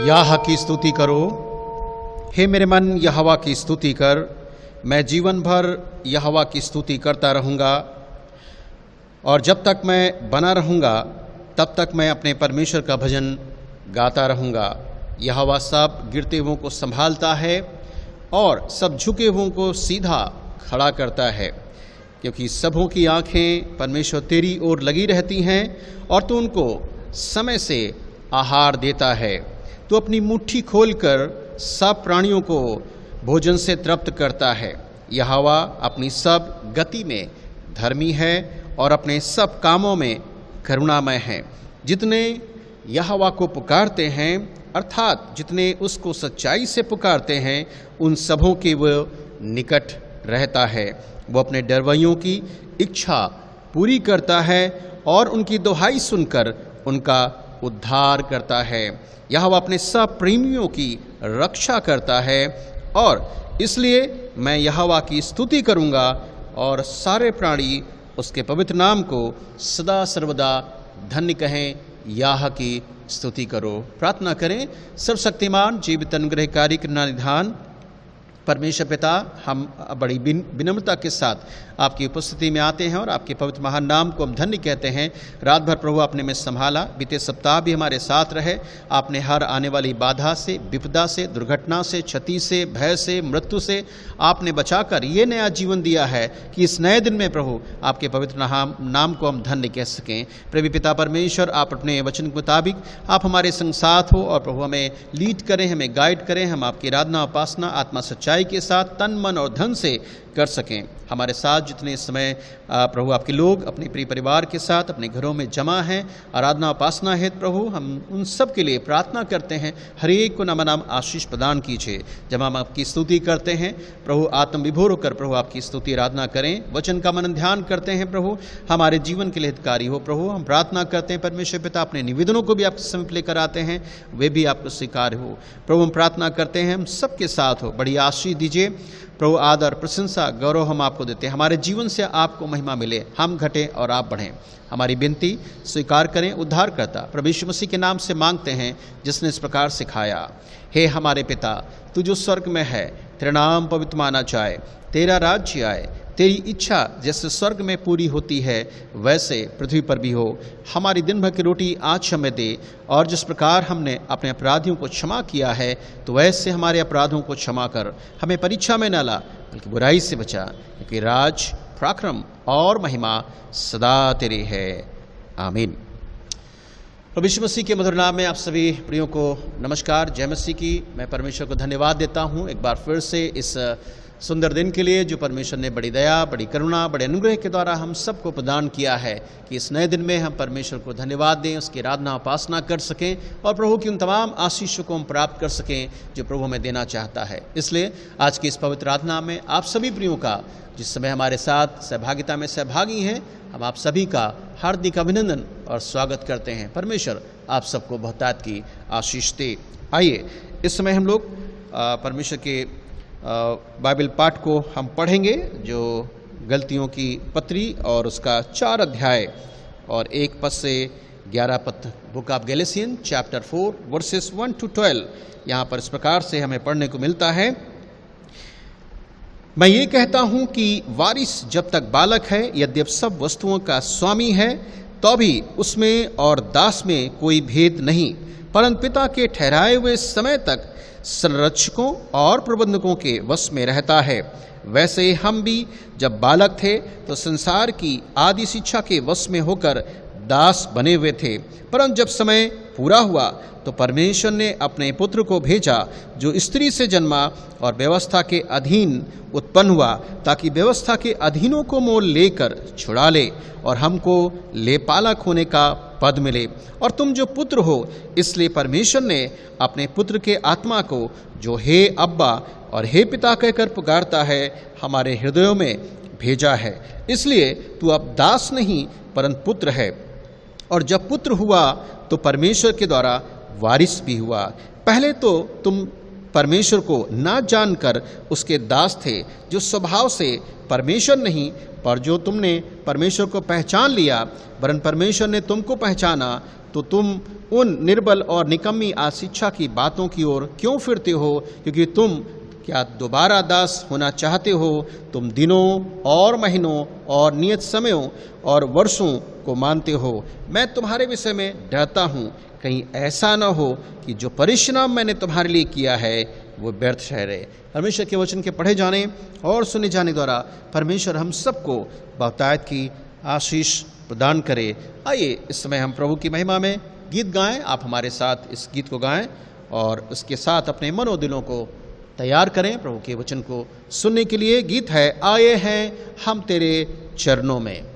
याह की स्तुति करो, हे मेरे मन यहोवा की स्तुति कर। मैं जीवन भर यहोवा की स्तुति करता रहूँगा और जब तक मैं बना रहूँगा तब तक मैं अपने परमेश्वर का भजन गाता रहूँगा। यहोवा सब गिरते हुओं को संभालता है और सब झुके हुओं को सीधा खड़ा करता है, क्योंकि सबों की आँखें परमेश्वर तेरी ओर लगी रहती हैं और तू उनको समय से आहार देता है। तू अपनी मुट्ठी खोलकर सब प्राणियों को भोजन से तृप्त करता है। यहोवा अपनी सब गति में धर्मी है और अपने सब कामों में करुणामय है। जितने यहोवा को पुकारते हैं, अर्थात जितने उसको सच्चाई से पुकारते हैं, उन सबों के वो निकट रहता है। वो अपने डरवैयों की इच्छा पूरी करता है और उनकी दुहाई सुनकर उनका उद्धार करता है। यहोवा अपने सब प्रेमियों की रक्षा करता है और इसलिए मैं यहोवा की स्तुति करूंगा और सारे प्राणी उसके पवित्र नाम को सदा सर्वदा धन्य कहें। याह की स्तुति करो। प्रार्थना करें। सर्वशक्तिमान जीवित अनुग्रहकारी करुणा निधान परमेश्वर पिता, हम बड़ी विनम्रता के साथ आपकी उपस्थिति में आते हैं और आपके पवित्र महान नाम को हम धन्य कहते हैं। रात भर प्रभु आपने में संभाला, बीते सप्ताह भी हमारे साथ रहे। आपने हर आने वाली बाधा से, विपदा से, दुर्घटना से, क्षति से, भय से, मृत्यु से आपने बचाकर ये नया जीवन दिया है कि इस नए दिन में प्रभु आपके पवित्र नाम को हम धन्य कह सकें। प्रभु पिता परमेश्वर, आप अपने वचन के मुताबिक आप हमारे संग साथ हो और प्रभु हमें लीड करें, हमें गाइड करें। हम आपकी आराधना उपासना आत्मा सच्चाई के साथ तन मन और धन से कर सकें। हमारे साथ जितने समय प्रभु आपके लोग अपने प्रिय परिवार के साथ अपने घरों में जमा हैं, आराधना उपासना हेतु प्रभु हम उन सब के लिए प्रार्थना करते हैं। हर एक को नमनाम आशीष प्रदान कीजिए। जब हम आपकी स्तुति करते हैं प्रभु, आत्म विभोर होकर प्रभु आपकी स्तुति आराधना करें, वचन का मनन ध्यान करते हैं प्रभु, हमारे जीवन के लिए हितकारी हो। प्रभु हम प्रार्थना करते हैं परमेश्वर पिता, अपने निवेदनों को भी आपके समीप लेकर आते हैं, वे भी आपको स्वीकार हो। प्रभु हम प्रार्थना करते हैं हम सबके साथ हो, बड़ी आशीष दीजिए प्रभु। आदर प्रशंसा गौरव हम आपको देते हैं। हमारे जीवन से आपको महिमा मिले, हम घटें और आप बढ़ें। हमारी विनती स्वीकार करें। उद्धार करता प्रभु यीशु मसीह के नाम से मांगते हैं, जिसने इस प्रकार सिखाया। हे हमारे पिता, तू जो स्वर्ग में है, तेरा नाम पवित्र माना जाए, तेरा राज्य आए, तेरी इच्छा जैसे स्वर्ग में पूरी होती है वैसे पृथ्वी पर भी हो। हमारी दिन भर की रोटी आज हमें दे, और जिस प्रकार हमने अपने अपराधियों को क्षमा किया है तो वैसे हमारे अपराधों को क्षमा कर। हमें परीक्षा में न ला, बल्कि बुराई से बचा, क्योंकि राज, पराक्रम और महिमा सदा तेरी है। आमीन। प्रभु यीशु मसीह के मधुर नाम में आप सभी प्रियों को नमस्कार, जय मसीह की। मैं परमेश्वर को धन्यवाद देता हूँ एक बार फिर से इस सुंदर दिन के लिए जो परमेश्वर ने बड़ी दया, बड़ी करुणा, बड़े अनुग्रह के द्वारा हम सबको प्रदान किया है कि इस नए दिन में हम परमेश्वर को धन्यवाद दें, उसकी आराधना उपासना कर सकें और प्रभु की उन तमाम आशीषों को हम प्राप्त कर सकें जो प्रभु हमें देना चाहता है। इसलिए आज की इस पवित्र आराधना में आप सभी प्रियों का, जिस समय हमारे साथ सहभागिता में सहभागी हैं, हम आप सभी का हार्दिक अभिनंदन और स्वागत करते हैं। परमेश्वर आप सबको बहुतायत की आशीष दे। आइए इस समय हम लोग परमेश्वर के बाइबल पाठ को हम पढ़ेंगे, जो गलतियों की पत्री और उसका 4 अध्याय और 1 पद से 11 पद, book of Galatians chapter 4 verses 1 to 12। यहाँ पर इस प्रकार से हमें पढ़ने को मिलता है। मैं ये कहता हूँ कि वारिस जब तक बालक है, यद्यप सब वस्तुओं का स्वामी है, तो भी उसमें और दास में कोई भेद नहीं, परंतु पिता के ठहराए हुए समय तक संरक्षकों और प्रबंधकों के वश में रहता है। वैसे हम भी जब बालक थे तो संसार की आदि शिक्षा के वश में होकर दास बने हुए थे, परंतु जब समय पूरा हुआ तो परमेश्वर ने अपने पुत्र को भेजा, जो स्त्री से जन्मा और व्यवस्था के अधीन उत्पन्न हुआ, ताकि व्यवस्था के अधीनों को मोल लेकर छुड़ा ले और हमको लेपालक होने का पद मिले। और तुम जो पुत्र हो, इसलिए परमेश्वर ने अपने पुत्र के आत्मा को, जो हे अब्बा और हे पिता कहकर पुकारता है, हमारे हृदयों में भेजा है। इसलिए तू अब दास नहीं परंतु पुत्र है, और जब पुत्र हुआ तो परमेश्वर के द्वारा वारिस भी हुआ। पहले तो तुम परमेश्वर को ना जानकर उसके दास थे, जो स्वभाव से परमेश्वर नहीं, पर जो तुमने परमेश्वर को पहचान लिया, वरन परमेश्वर ने तुमको पहचाना, तो तुम उन निर्बल और निकम्मी अशिक्षा की बातों की ओर क्यों फिरते हो? क्योंकि तुम क्या दोबारा दास होना चाहते हो? तुम दिनों और महीनों और नियत समयों और वर्षों को मानते हो। मैं तुम्हारे विषय में डरता हूँ, कहीं ऐसा न हो कि जो परिश्रम मैंने तुम्हारे लिए किया है वो व्यर्थ ठहरे। परमेश्वर के वचन के पढ़े जाने और सुने जाने द्वारा परमेश्वर हम सबको बहुतायत की आशीष प्रदान करे। आइए इस समय हम प्रभु की महिमा में गीत गाएं। आप हमारे साथ इस गीत को गाएं और उसके साथ अपने मनोदिलों को तैयार करें प्रभु के वचन को सुनने के लिए। गीत है, आए हैं हम तेरे चरणों में।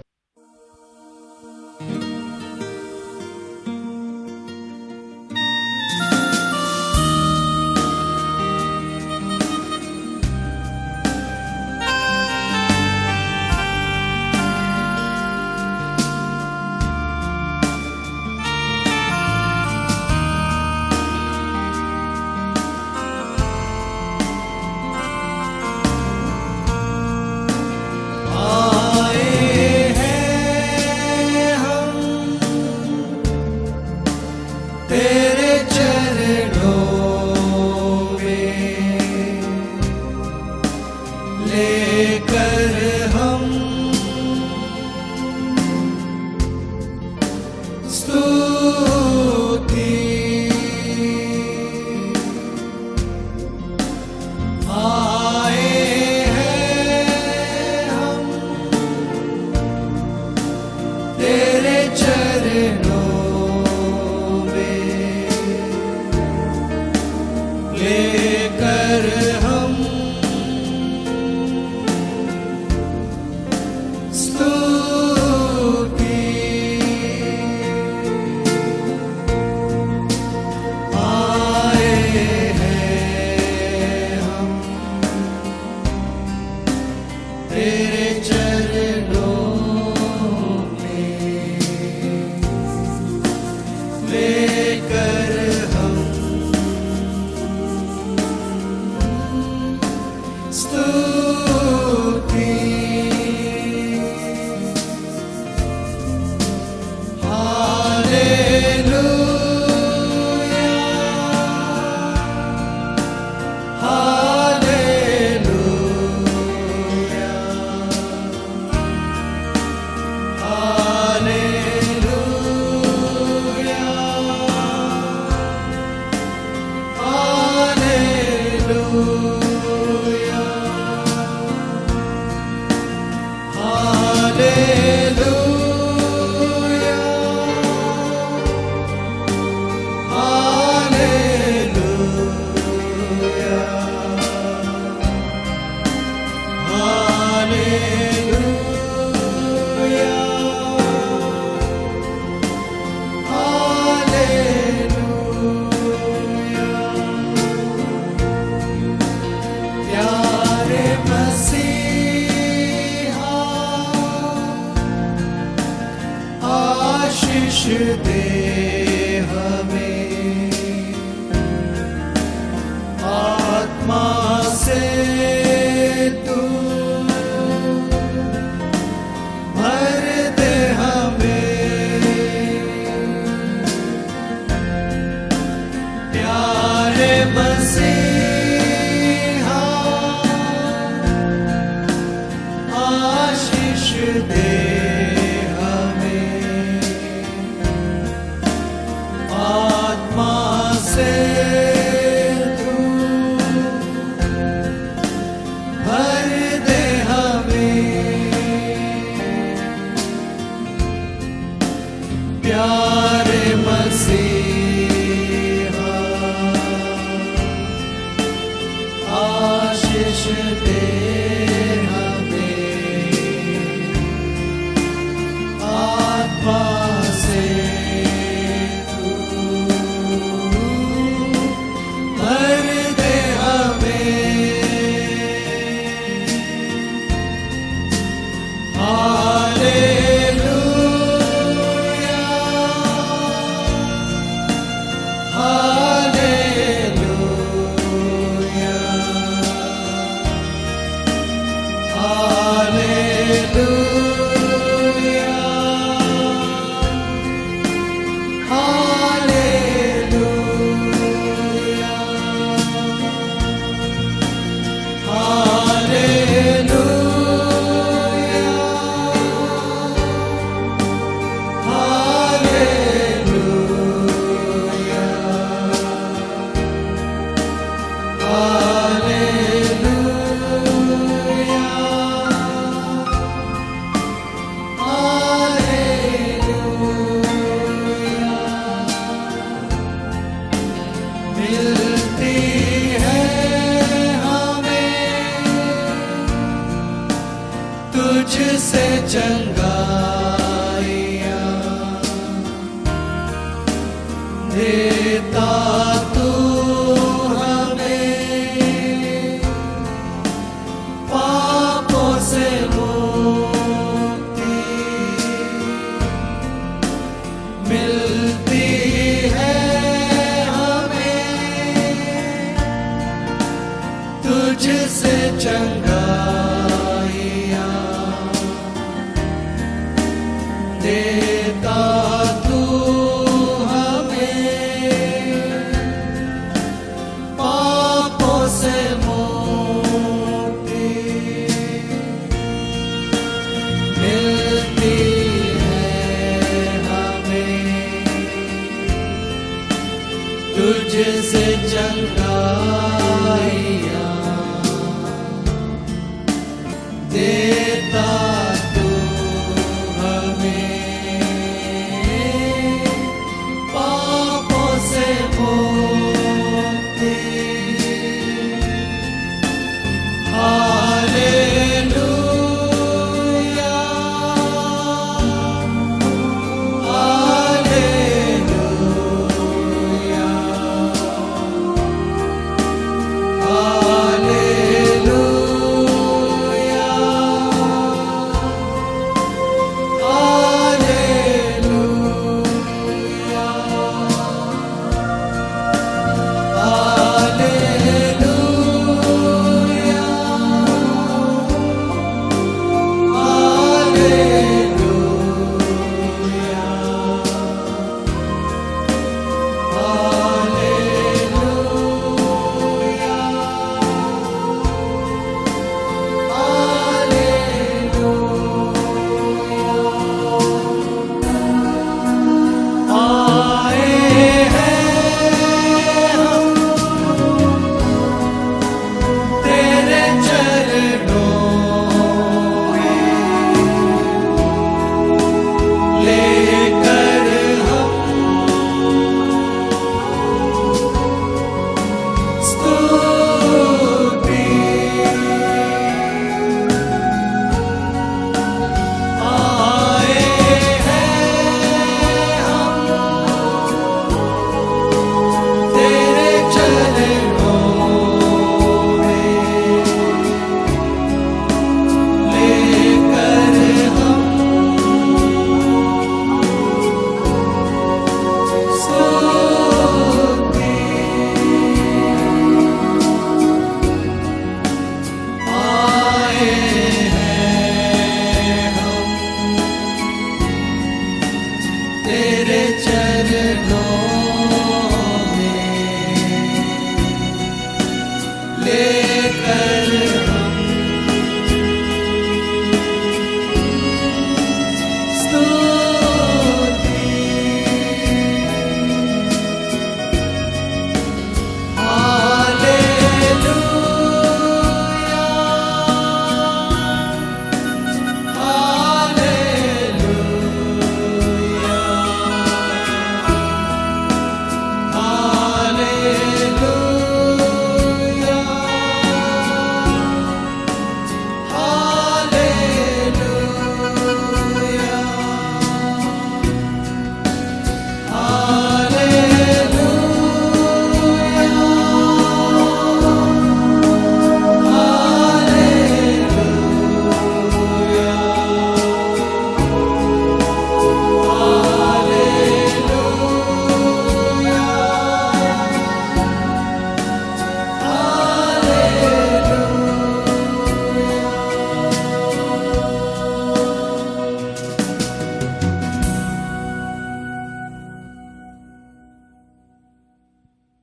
देता तू हमें पापों से मुक्ति मिलती है हमें तुझसे चंगाइयाँ देता तू से मुक्ति मिलती है हमें तुझसे चंगाइयाँ देता तू हमें पापों से मुक्ति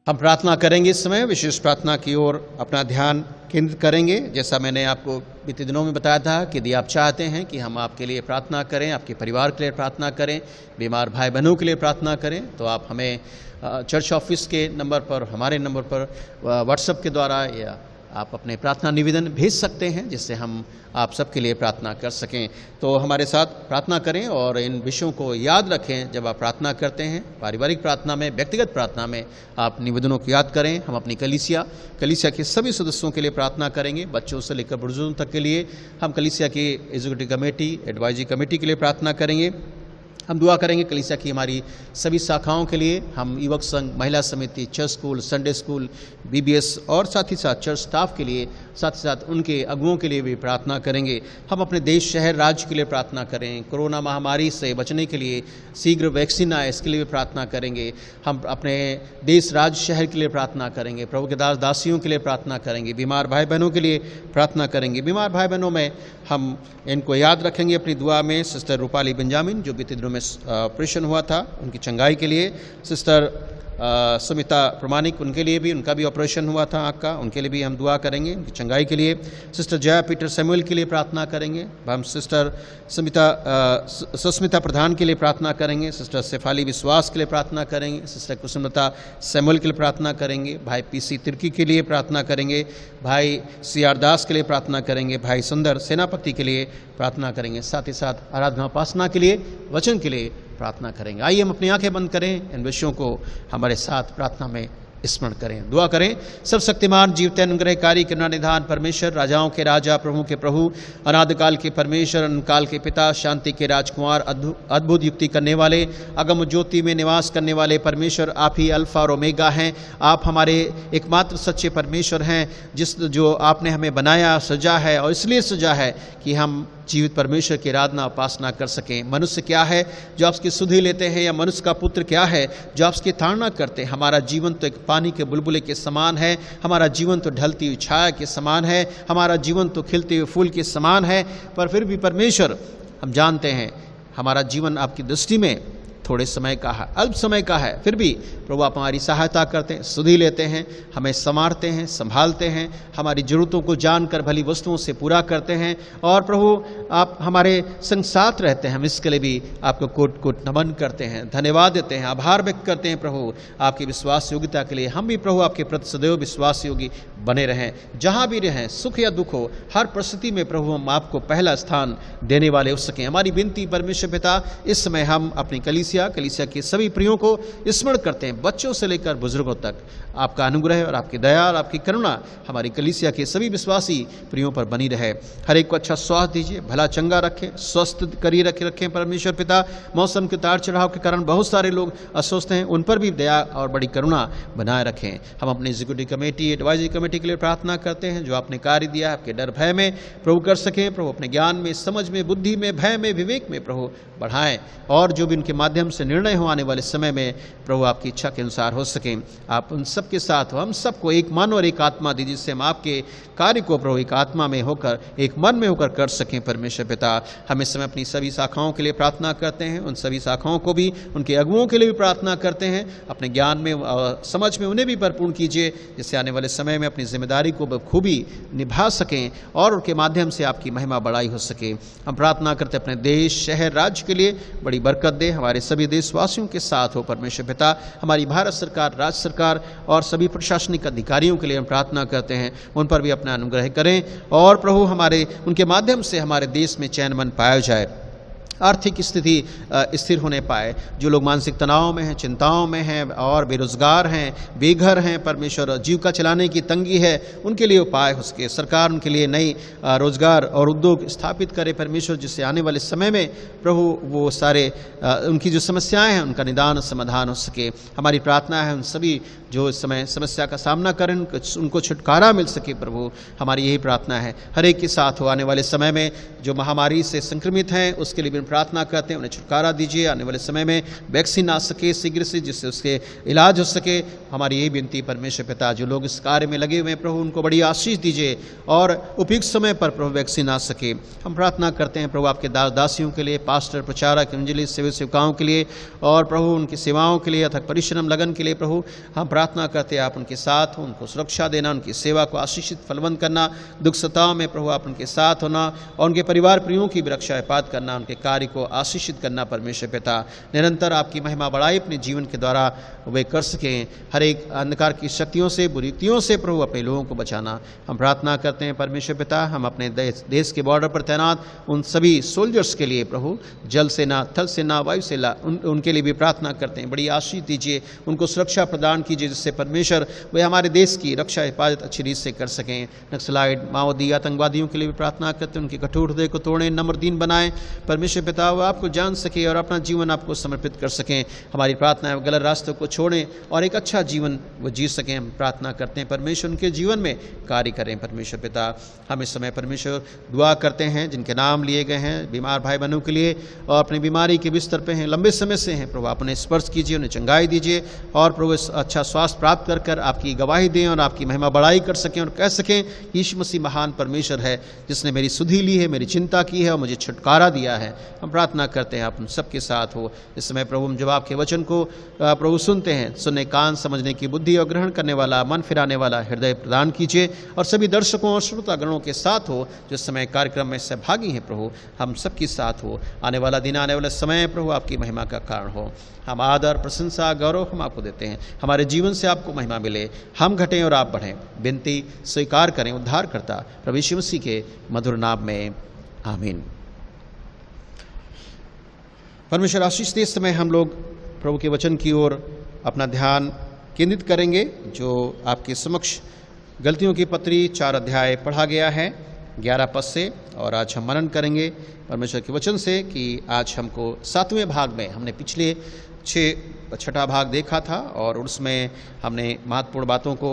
हम प्रार्थना करेंगे। इस समय विशेष प्रार्थना की ओर अपना ध्यान केंद्रित करेंगे। जैसा मैंने आपको बीते दिनों में बताया था कि यदि आप चाहते हैं कि हम आपके लिए प्रार्थना करें, आपके परिवार के लिए प्रार्थना करें, बीमार भाई बहनों के लिए प्रार्थना करें, तो आप हमें चर्च ऑफिस के नंबर पर, हमारे नंबर पर व्हाट्सएप के द्वारा या आप अपने प्रार्थना निवेदन भेज सकते हैं, जिससे हम आप सबके लिए प्रार्थना कर सकें। तो हमारे साथ प्रार्थना करें और इन विषयों को याद रखें जब आप प्रार्थना करते हैं। पारिवारिक प्रार्थना में, व्यक्तिगत प्रार्थना में आप निवेदनों को याद करें। हम अपनी कलीसिया के सभी सदस्यों के लिए प्रार्थना करेंगे। बच्चों से लेकर बुजुर्गों तक के लिए हम कलीसिया की एग्जीक्यूटिव कमेटी, एडवाइजरी कमेटी के लिए प्रार्थना करेंगे। हम दुआ करेंगे कलीसिया की हमारी सभी शाखाओं के लिए। हम युवक संघ, महिला समिति, church school, Sunday school, BBS और साथ ही साथ चर्च स्टाफ के लिए, साथ ही साथ उनके अगुओं के लिए भी प्रार्थना करेंगे। हम अपने देश, शहर, राज्य के लिए प्रार्थना करें। कोरोना महामारी से बचने के लिए शीघ्र वैक्सीन आए, इसके लिए भी प्रार्थना करेंगे। हम अपने देश, राज्य, शहर के लिए प्रार्थना करेंगे। प्रभु के दास दासियों के लिए प्रार्थना करेंगे। बीमार भाई बहनों के लिए प्रार्थना करेंगे। बीमार भाई बहनों में हम इनको याद रखेंगे अपनी दुआ में। सिस्टर रूपाली बेंजामिन जो बीते दिनों में ऑपरेशन हुआ था, उनकी चंगाई के लिए। सिस्टर सुमिता प्रमाणिक, उनके लिए भी, उनका भी ऑपरेशन हुआ था आँख का, उनके लिए भी हम दुआ करेंगे, उनकी चंगाई के लिए। सिस्टर जया पीटर सैमुअल के लिए प्रार्थना करेंगे। हम सिस्टर सुस्मिता प्रधान के लिए प्रार्थना करेंगे। सिस्टर शेफाली विश्वास के लिए प्रार्थना करेंगे। सिस्टर कुसुमलता सैमुअल के लिए प्रार्थना करेंगे। भाई पीसी तिर्की के लिए प्रार्थना करेंगे। भाई सीआर दास के लिए प्रार्थना करेंगे। भाई सुंदर सेनापति के लिए प्रार्थना करेंगे। साथ ही साथ आराधना उपासना के लिए, वचन के लिए प्रार्थना करेंगे। आइए हम अपनी आंखें बंद करें, इन विषयों को हमारे साथ प्रार्थना में स्मरण करें, दुआ करें। सर्वशक्तिमान, जीवते अनुग्रहकारी, करुणा निधान परमेश्वर, राजाओं के राजा, प्रभु के प्रभु, अनादिकाल के परमेश्वर, अनकाल के पिता, शांति के राजकुमार, अद्भुत युक्ति करने वाले, अगम ज्योति में निवास करने वाले परमेश्वर, आप ही अल्फा और ओमेगा हैं। आप हमारे एकमात्र सच्चे परमेश्वर हैं, जो आपने हमें बनाया, सजा है, और इसलिए सजा है कि हम जीवित परमेश्वर की आराधना उपासना कर सकें। मनुष्य क्या है जो आपकी सुधि लेते हैं, या मनुष्य का पुत्र क्या है जो आपकी ताड़ना करते हैं। हमारा जीवन तो एक पानी के बुलबुले के समान है। हमारा जीवन तो ढलती हुई छाया के समान है। हमारा जीवन तो खिलते हुए फूल के समान है। पर फिर भी परमेश्वर, हम जानते हैं हमारा जीवन आपकी दृष्टि में थोड़े समय का है, अल्प समय का है। फिर भी प्रभु आप हमारी सहायता करते हैं, सुधि लेते हैं, हमें संवारते हैं, संभालते हैं, हमारी जरूरतों को जानकर भली वस्तुओं से पूरा करते हैं। और प्रभु आप हमारे संग साथ रहते हैं। हम इसके लिए भी आपको कोट कोट नमन करते हैं, धन्यवाद देते हैं, आभार व्यक्त करते हैं। प्रभु आपकी विश्वास योग्यता के लिए हम भी प्रभु आपके प्रति सदैव विश्वास योगी बने रहें। जहाँ भी रहें, सुख या दुख हो, हर परिस्थिति में प्रभु हम आपको पहला स्थान देने वाले हो सकें। हमारी विनती परमेश्वर पिता, इस समय हम अपनी कलीसिया के सभी प्रियों को स्मरण करते हैं, बच्चों से लेकर बुजुर्गों तक। आपका अनुग्रह और आपकी दया और आपकी करुणा हमारी कलीसिया के सभी विश्वासी प्रियों पर बनी रहे। हर एक को अच्छा स्वास्थ्य दीजिए, भला चंगा रखें, स्वस्थ करिए रखें परमेश्वर पिता। मौसम के उतार चढ़ाव के कारण बहुत सारे लोग अस्वस्थ हैं, उन पर भी दया और बड़ी करुणा बनाए रखें। हम अपनी एग्जीक्यूटिव कमेटी, एडवाइजरी कमेटी के लिए प्रार्थना करते हैं, जो आपने कार्य दिया है आपके डर भय में प्रभु कर सकें। प्रभु अपने ज्ञान में, समझ में, बुद्धि में, भय में, विवेक में प्रभु बढ़ाएं, और जो भी उनके माध्यम से निर्णय हो आने वाले समय में प्रभु आपकी इच्छा के अनुसार हो सकें। आप उन सब के साथ हो, हम सबको एक मन और एक आत्मा दीजिए, जिससे हम आपके कार्य को प्रभु एक आत्मा में होकर, एक मन में होकर कर सकें परमेश्वर पिता। हम इस समय अपनी सभी शाखाओं के लिए प्रार्थना करते हैं, उन सभी शाखाओं को भी, उनके अगुओं के लिए भी प्रार्थना करते हैं। अपने ज्ञान में और समझ में उन्हें भी भरपूर कीजिए, जिससे आने वाले समय में अपनी जिम्मेदारी को बखूबी निभा सकें और उनके माध्यम से आपकी महिमा बढ़ाई हो सके। हम प्रार्थना करते अपने देश, शहर, राज्य के लिए बड़ी बरकत दे, हमारे सभी देशवासियों के साथ हो परमेश्वर पिता। हमारी भारत सरकार, राज्य सरकार और सभी प्रशासनिक अधिकारियों के लिए हम प्रार्थना करते हैं, उन पर भी अपना अनुग्रह करें, और प्रभु हमारे उनके माध्यम से हमारे देश में चैन मन पाया जाए, आर्थिक स्थिति स्थिर होने पाए। जो लोग मानसिक तनाव में हैं, चिंताओं में हैं और बेरोजगार हैं, बेघर हैं परमेश्वर, जीविका चलाने की तंगी है, उनके लिए उपाय हो सके। सरकार उनके लिए नई रोजगार और उद्योग स्थापित करे परमेश्वर, जिससे आने वाले समय में प्रभु वो सारे उनकी जो समस्याएं हैं उनका निदान समाधान हो सके। हमारी प्रार्थना है उन सभी जो इस समय समस्या का सामना करें, उनको छुटकारा मिल सके। प्रभु हमारी यही प्रार्थना है। हर एक के साथ हो, आने वाले समय में जो महामारी से संक्रमित हैं उसके लिए भी प्रार्थना करते हैं, उन्हें छुटकारा दीजिए। आने वाले समय में वैक्सीन आ सके शीघ्र से, जिससे उसके इलाज हो सके। हमारी यही विनती परमेश्वर पिता, जो लोग इस कार्य में लगे हुए हैं प्रभु उनको बड़ी आशीष दीजिए और उपयुक्त समय पर प्रभु वैक्सीन आ सके। हम प्रार्थना करते हैं प्रभु आपके दास दासियों के लिए, पास्टर, प्रचारक, एवंजलिस्ट, सेवक सेविकाओं के लिए, और प्रभु उनकी सेवाओं के लिए, अथक परिश्रम लगन के लिए प्रभु हम प्रार्थना करते हैं आप उनके साथ हो, उनको सुरक्षा देना, उनकी सेवा को आशीषित फलवंत करना, दुख सताव में प्रभु आप उनके साथ होना और उनके परिवार प्रियों की भी रक्षा हिफाजत करना, उनके कार्य को आशीषित करना परमेश्वर पिता। निरंतर आपकी महिमा बढ़ाई अपने जीवन के द्वारा वे कर सकें। हर एक अंधकार की शक्तियों से, बुरीतियों से प्रभु अपने लोगों को बचाना हम प्रार्थना करते हैं परमेश्वर पिता। हम अपने देश के बॉर्डर पर तैनात उन सभी सोल्जर्स के लिए प्रभु, जल सेना, थल सेना, वायु सेना, उनके लिए भी प्रार्थना करते हैं। बड़ी आशीष दीजिए, उनको सुरक्षा प्रदान कीजिए, जिससे परमेश्वर वे हमारे देश की रक्षा हिफाजत अच्छी रीत से कर सकें। नक्सलाइट, माओवादी, आतंकवादियों के लिए भी प्रार्थना करते हैं, उनके कठोर हृदय को तोड़ें, नम्र दीन बनाएं परमेश्वर परमेश्वर पिता वो आपको जान सके और अपना जीवन आपको समर्पित कर सकें। हमारी प्रार्थना है गलत रास्तों को छोड़ें और एक अच्छा जीवन वो जी सकें। हम प्रार्थना करते हैं परमेश्वर उनके जीवन में कार्य करें। परमेश्वर पिता हम इस समय परमेश्वर दुआ करते हैं जिनके नाम लिए गए हैं बीमार भाई बहनों के लिए और अपनी बीमारी के बिस्तर पे हैं, लंबे समय से हैं। प्रभु अपने स्पर्श कीजिए, उन्हें चंगाई दीजिए और प्रभु अच्छा स्वास्थ्य प्राप्त कर कर आपकी गवाही दें और आपकी महिमा बढ़ाई कर सकें और कह सकें यीशु मसीह महान परमेश्वर है जिसने मेरी सुधि ली है, मेरी चिंता की है और मुझे छुटकारा दिया है। हम प्रार्थना करते हैं आप उन सबके साथ हो। इस समय प्रभु हम जब आपके वचन को प्रभु सुनते हैं, सुनने कान, समझने की बुद्धि और ग्रहण करने वाला, मन फिराने वाला हृदय प्रदान कीजिए और सभी दर्शकों और श्रोतागणों के साथ हो जो समय कार्यक्रम में सहभागी हैं। प्रभु हम सबके साथ हो। आने वाला दिन, आने वाला समय प्रभु आपकी महिमा का कारण हो। हम आदर, प्रशंसा, गौरव हम आपको देते हैं। हमारे जीवन से आपको महिमा मिले, हम घटें और आप बढ़ें। विनती स्वीकार करें उद्धार करता प्रभु यीशु मसीह के मधुर नाम में, आमीन। परमेश्वर आशीष दे। इस समय हम लोग प्रभु के वचन की ओर अपना ध्यान केंद्रित करेंगे जो आपके समक्ष गलतियों की पत्री 4 अध्याय पढ़ा गया है 11 पद से। और आज हम मनन करेंगे परमेश्वर के वचन से कि आज हमको 7वें भाग में, हमने पिछले 6 भाग देखा था और उसमें हमने महत्वपूर्ण बातों को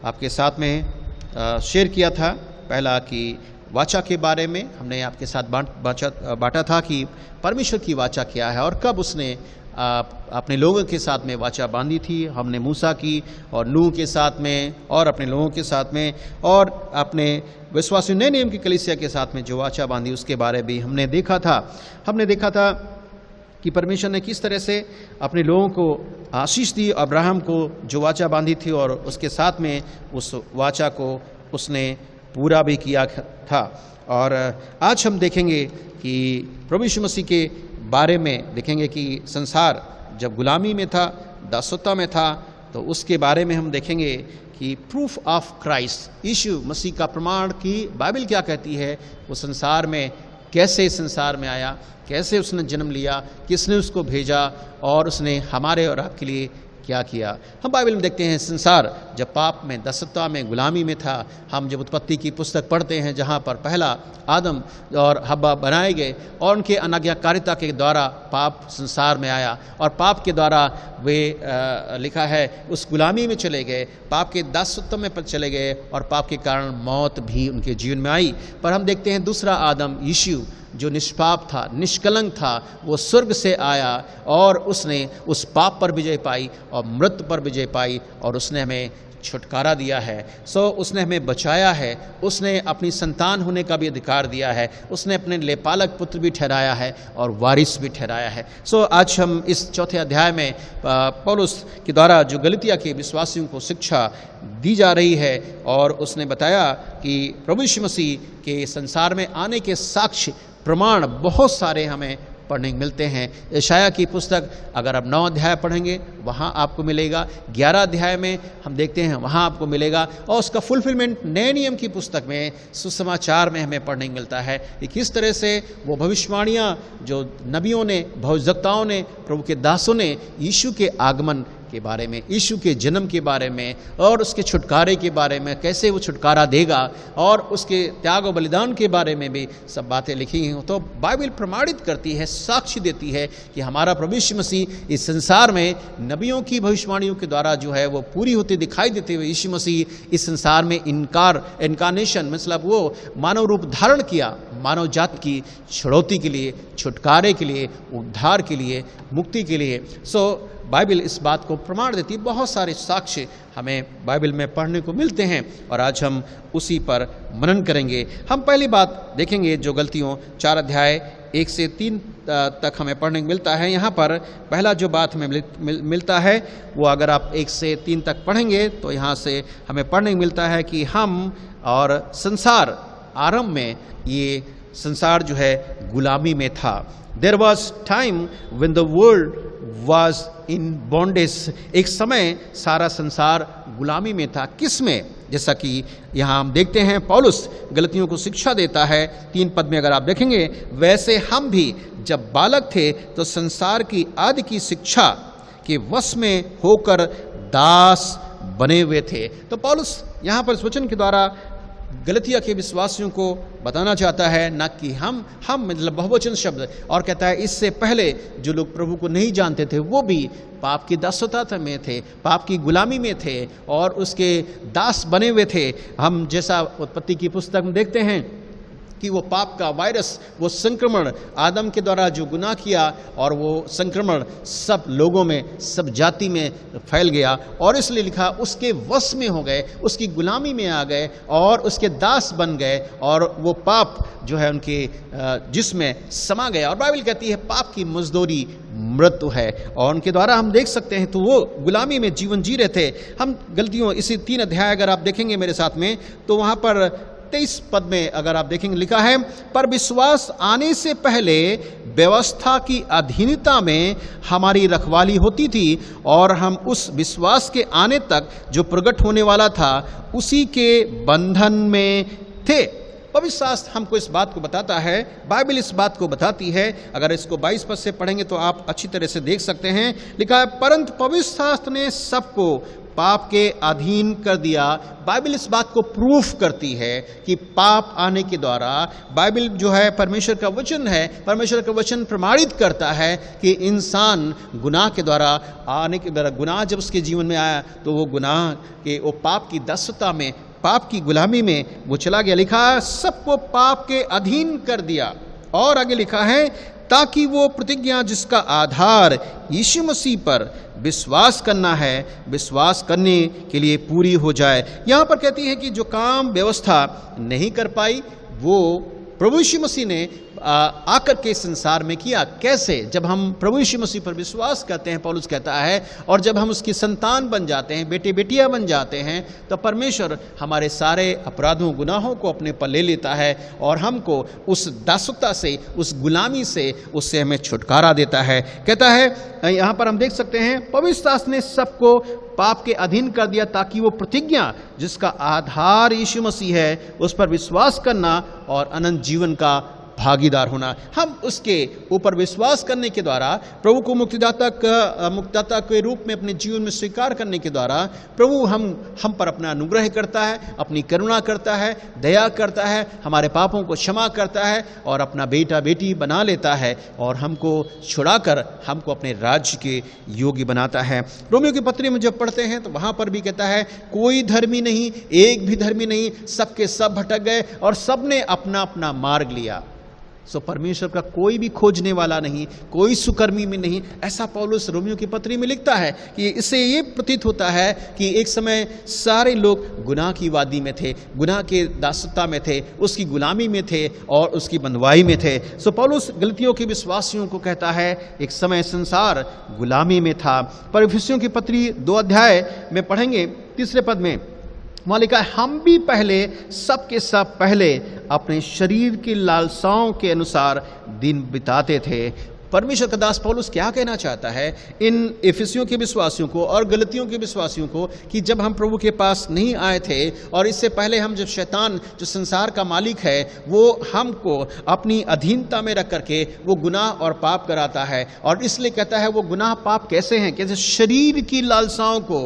आपके साथ में शेयर किया था। पहला कि वाचा के बारे में हमने आपके साथ बांटा था कि परमेश्वर की वाचा क्या है और कब उसने अपने लोगों के साथ में वाचा बांधी थी। हमने मूसा की और नूह के साथ में और अपने लोगों के साथ में और अपने विश्वासी नए नियम की कलीसिया के साथ में जो वाचा बांधी उसके बारे भी हमने देखा था। हमने देखा था कि परमेश्वर ने किस तरह से अपने लोगों को आशीष दी, अब्राहम को जो वाचा बांधी थी और उसके साथ में उस वाचा को उसने पूरा भी किया था। और आज हम देखेंगे कि प्रभु यीशु मसीह के बारे में देखेंगे कि संसार जब गुलामी में था, दासत्व में था, तो उसके बारे में हम देखेंगे कि प्रूफ ऑफ क्राइस्ट, यीशु मसीह का प्रमाण कि बाइबल क्या कहती है। वो संसार में कैसे संसार में आया, कैसे उसने जन्म लिया, किसने उसको भेजा और उसने हमारे और आपके लिए क्या किया। हम बाइबल में देखते हैं संसार जब पाप में, दासत्व में, गुलामी में था। हम जब उत्पत्ति की पुस्तक पढ़ते हैं जहाँ पर पहला आदम और हव्वा बनाए गए और उनके अनाज्ञाकारिता के द्वारा पाप संसार में आया और पाप के द्वारा वे लिखा है उस गुलामी में चले गए, पाप के दासत्व में चले गए और पाप के कारण मौत भी उनके जीवन में आई। पर हम देखते हैं दूसरा आदम यीशु जो निष्पाप था, निष्कलंक था, वो स्वर्ग से आया और उसने उस पाप पर विजय पाई और मृत्यु पर विजय पाई और उसने हमें छुटकारा दिया है। उसने हमें बचाया है, उसने अपनी संतान होने का भी अधिकार दिया है, उसने अपने लेपालक पुत्र भी ठहराया है और वारिस भी ठहराया है। आज हम इस 4थे अध्याय में पौलुस के द्वारा जो गलतिया के विश्वासियों को शिक्षा दी जा रही है और उसने बताया कि प्रभु यीशु मसीह के संसार में आने के साक्ष्य प्रमाण बहुत सारे हमें पढ़ने मिलते हैं। यशाया की पुस्तक अगर आप 9 अध्याय पढ़ेंगे वहाँ आपको मिलेगा, 11 अध्याय में हम देखते हैं वहाँ आपको मिलेगा और उसका फुलफिलमेंट नए नियम की पुस्तक में सुसमाचार में हमें पढ़ने मिलता है कि किस तरह से वो भविष्यवाणियाँ जो नबियों ने, भविष्यवक्ताओं ने, प्रभु के दासों ने यीशु के आगमन के बारे में, यीशु के जन्म के बारे में और उसके छुटकारे के बारे में, कैसे वो छुटकारा देगा और उसके त्याग और बलिदान के बारे में भी सब बातें लिखी हैं। तो बाइबल प्रमाणित करती है, साक्षी देती है कि हमारा प्रभु यीशु मसीह इस संसार में नबियों की भविष्यवाणियों के द्वारा जो है वो पूरी होती दिखाई देते हुए यीशु मसीह इस संसार में इनकारनेशन मतलब वो मानव रूप धारण किया, मानव जात की छुड़ौती के लिए, छुटकारे के लिए, उद्धार के लिए, मुक्ति के लिए। बाइबल इस बात को प्रमाण देती है। बहुत सारे साक्ष्य हमें बाइबल में पढ़ने को मिलते हैं और आज हम उसी पर मनन करेंगे। हम पहली बात देखेंगे जो गलतियों 4 अध्याय 1 से 3 तक हमें पढ़ने को मिलता है। यहाँ पर पहला जो बात हमें मिलता है वो अगर आप 1 से 3 तक पढ़ेंगे तो यहाँ से हमें पढ़ने को मिलता है कि हम और संसार आरंभ में ये संसार जो है गुलामी में था। There was time when the world was in bondage। एक समय सारा संसार गुलामी में था। किस में? जैसा कि यहाँ हम देखते हैं पौलुस गलतियों को शिक्षा देता है 3 पद में अगर आप देखेंगे, वैसे हम भी जब बालक थे तो संसार की आदि की शिक्षा के वश में होकर दास बने हुए थे। तो पौलुस यहाँ पर इस वचन के द्वारा गलतिया के विश्वासियों को बताना चाहता है, ना कि हम मतलब बहुवचन शब्द, और कहता है इससे पहले जो लोग प्रभु को नहीं जानते थे वो भी पाप की दासता में थे, पाप की गुलामी में थे और उसके दास बने हुए थे। हम जैसा उत्पत्ति की पुस्तक में देखते हैं कि वो पाप का वायरस, वो संक्रमण आदम के द्वारा जो गुनाह किया, और वो संक्रमण सब लोगों में, सब जाति में फैल गया, और इसलिए लिखा उसके वश में हो गए, उसकी गुलामी में आ गए और उसके दास बन गए, और वो पाप जो है उनके जिसमें समा गया। और बाइबल कहती है पाप की मजदूरी मृत्यु है, और उनके द्वारा हम देख सकते हैं तो वो गुलामी में जीवन जी रहे थे। हम गलतियों इसी 3 अध्याय अगर आप देखेंगे मेरे साथ में, तो वहाँ पर 23 पद में अगर आप देखेंगे लिखा है, पर विश्वास आने से पहले व्यवस्था की अधीनता में हमारी रखवाली होती थी, और हम उस विश्वास के आने तक जो प्रकट होने वाला था उसी के बंधन में थे। पवित्र शास्त्र हमको इस बात को बताता है, बाइबल इस बात को बताती है। अगर इसको 22 पद से पढ़ेंगे तो आप अच्छी तरह से देख सकते हैं। लिखा है, परंतु पवित्र शास्त्र ने सबको पाप के अधीन कर दिया। बाइबल इस बात को प्रूफ करती है कि पाप आने के द्वारा, बाइबल जो है परमेश्वर का वचन है, परमेश्वर का वचन प्रमाणित करता है कि इंसान गुनाह के द्वारा आने के द्वारा, गुनाह जब उसके जीवन में आया तो वो गुनाह के, वो पाप की दासता में, पाप की गुलामी में वो चला गया। लिखा है सबको पाप के अधीन कर दिया, और आगे लिखा है ताकि वो प्रतिज्ञा जिसका आधार यीशु मसीह पर विश्वास करना है, विश्वास करने के लिए पूरी हो जाए। यहाँ पर कहती है कि जो काम व्यवस्था नहीं कर पाई वो प्रभु यीशु मसीह ने आकर के संसार में किया। कैसे? जब हम प्रभु यीशु मसीह पर विश्वास करते हैं, पौलुस कहता है, और जब हम उसकी संतान बन जाते हैं, बेटे बेटियां बन जाते हैं, तो परमेश्वर हमारे सारे अपराधों गुनाहों को अपने पर ले लेता है और हमको उस दासता से, उस गुलामी से, उससे हमें छुटकारा देता है। कहता है यहाँ पर हम देख सकते हैं, पवित्र शास्त्र ने सबको पाप के अधीन कर दिया ताकि वो प्रतिज्ञा जिसका आधार यीशु मसीह है उस पर विश्वास करना और अनंत जीवन का भागीदार होना। हम उसके ऊपर विश्वास करने के द्वारा, प्रभु को मुक्तिदाता के रूप में अपने जीवन में स्वीकार करने के द्वारा प्रभु हम पर अपना अनुग्रह करता है, अपनी करुणा करता है, दया करता है, हमारे पापों को क्षमा करता है और अपना बेटा बेटी बना लेता है और हमको छुड़ाकर हमको अपने राज्य के योग्य बनाता है। रोमियो की पत्री में जब पढ़ते हैं तो वहाँ पर भी कहता है कोई धर्मी नहीं, एक भी धर्मी नहीं, सबके सब भटक गए और सबने अपना अपना मार्ग लिया। सो परमेश्वर का कोई भी खोजने वाला नहीं, कोई सुकर्मी में नहीं, ऐसा पौलुस रोमियो की पत्री में लिखता है कि इससे ये प्रतीत होता है कि एक समय सारे लोग गुनाह की वादी में थे, गुनाह के दासता में थे, उसकी गुलामी में थे और उसकी बंधुआई में थे। सो पौलुस गलतियों के विश्वासियों को कहता है एक समय संसार गुलामी में था। पर इफिसियों की पत्री 2 अध्याय में पढ़ेंगे 3 पद में वहाँ लिखा है, हम भी पहले सब के सब पहले अपने शरीर की लालसाओं के अनुसार दिन बिताते थे। परमेश्वर का दास पौलुस क्या कहना चाहता है इन इफिसियों के विश्वासियों को और गलतियों के विश्वासियों को कि जब हम प्रभु के पास नहीं आए थे और इससे पहले हम जब शैतान जो संसार का मालिक है वो हमको अपनी अधीनता में रख करके वो गुनाह और पाप कराता है, और इसलिए कहता है वो गुनाह पाप कैसे हैं, कैसे शरीर की लालसाओं को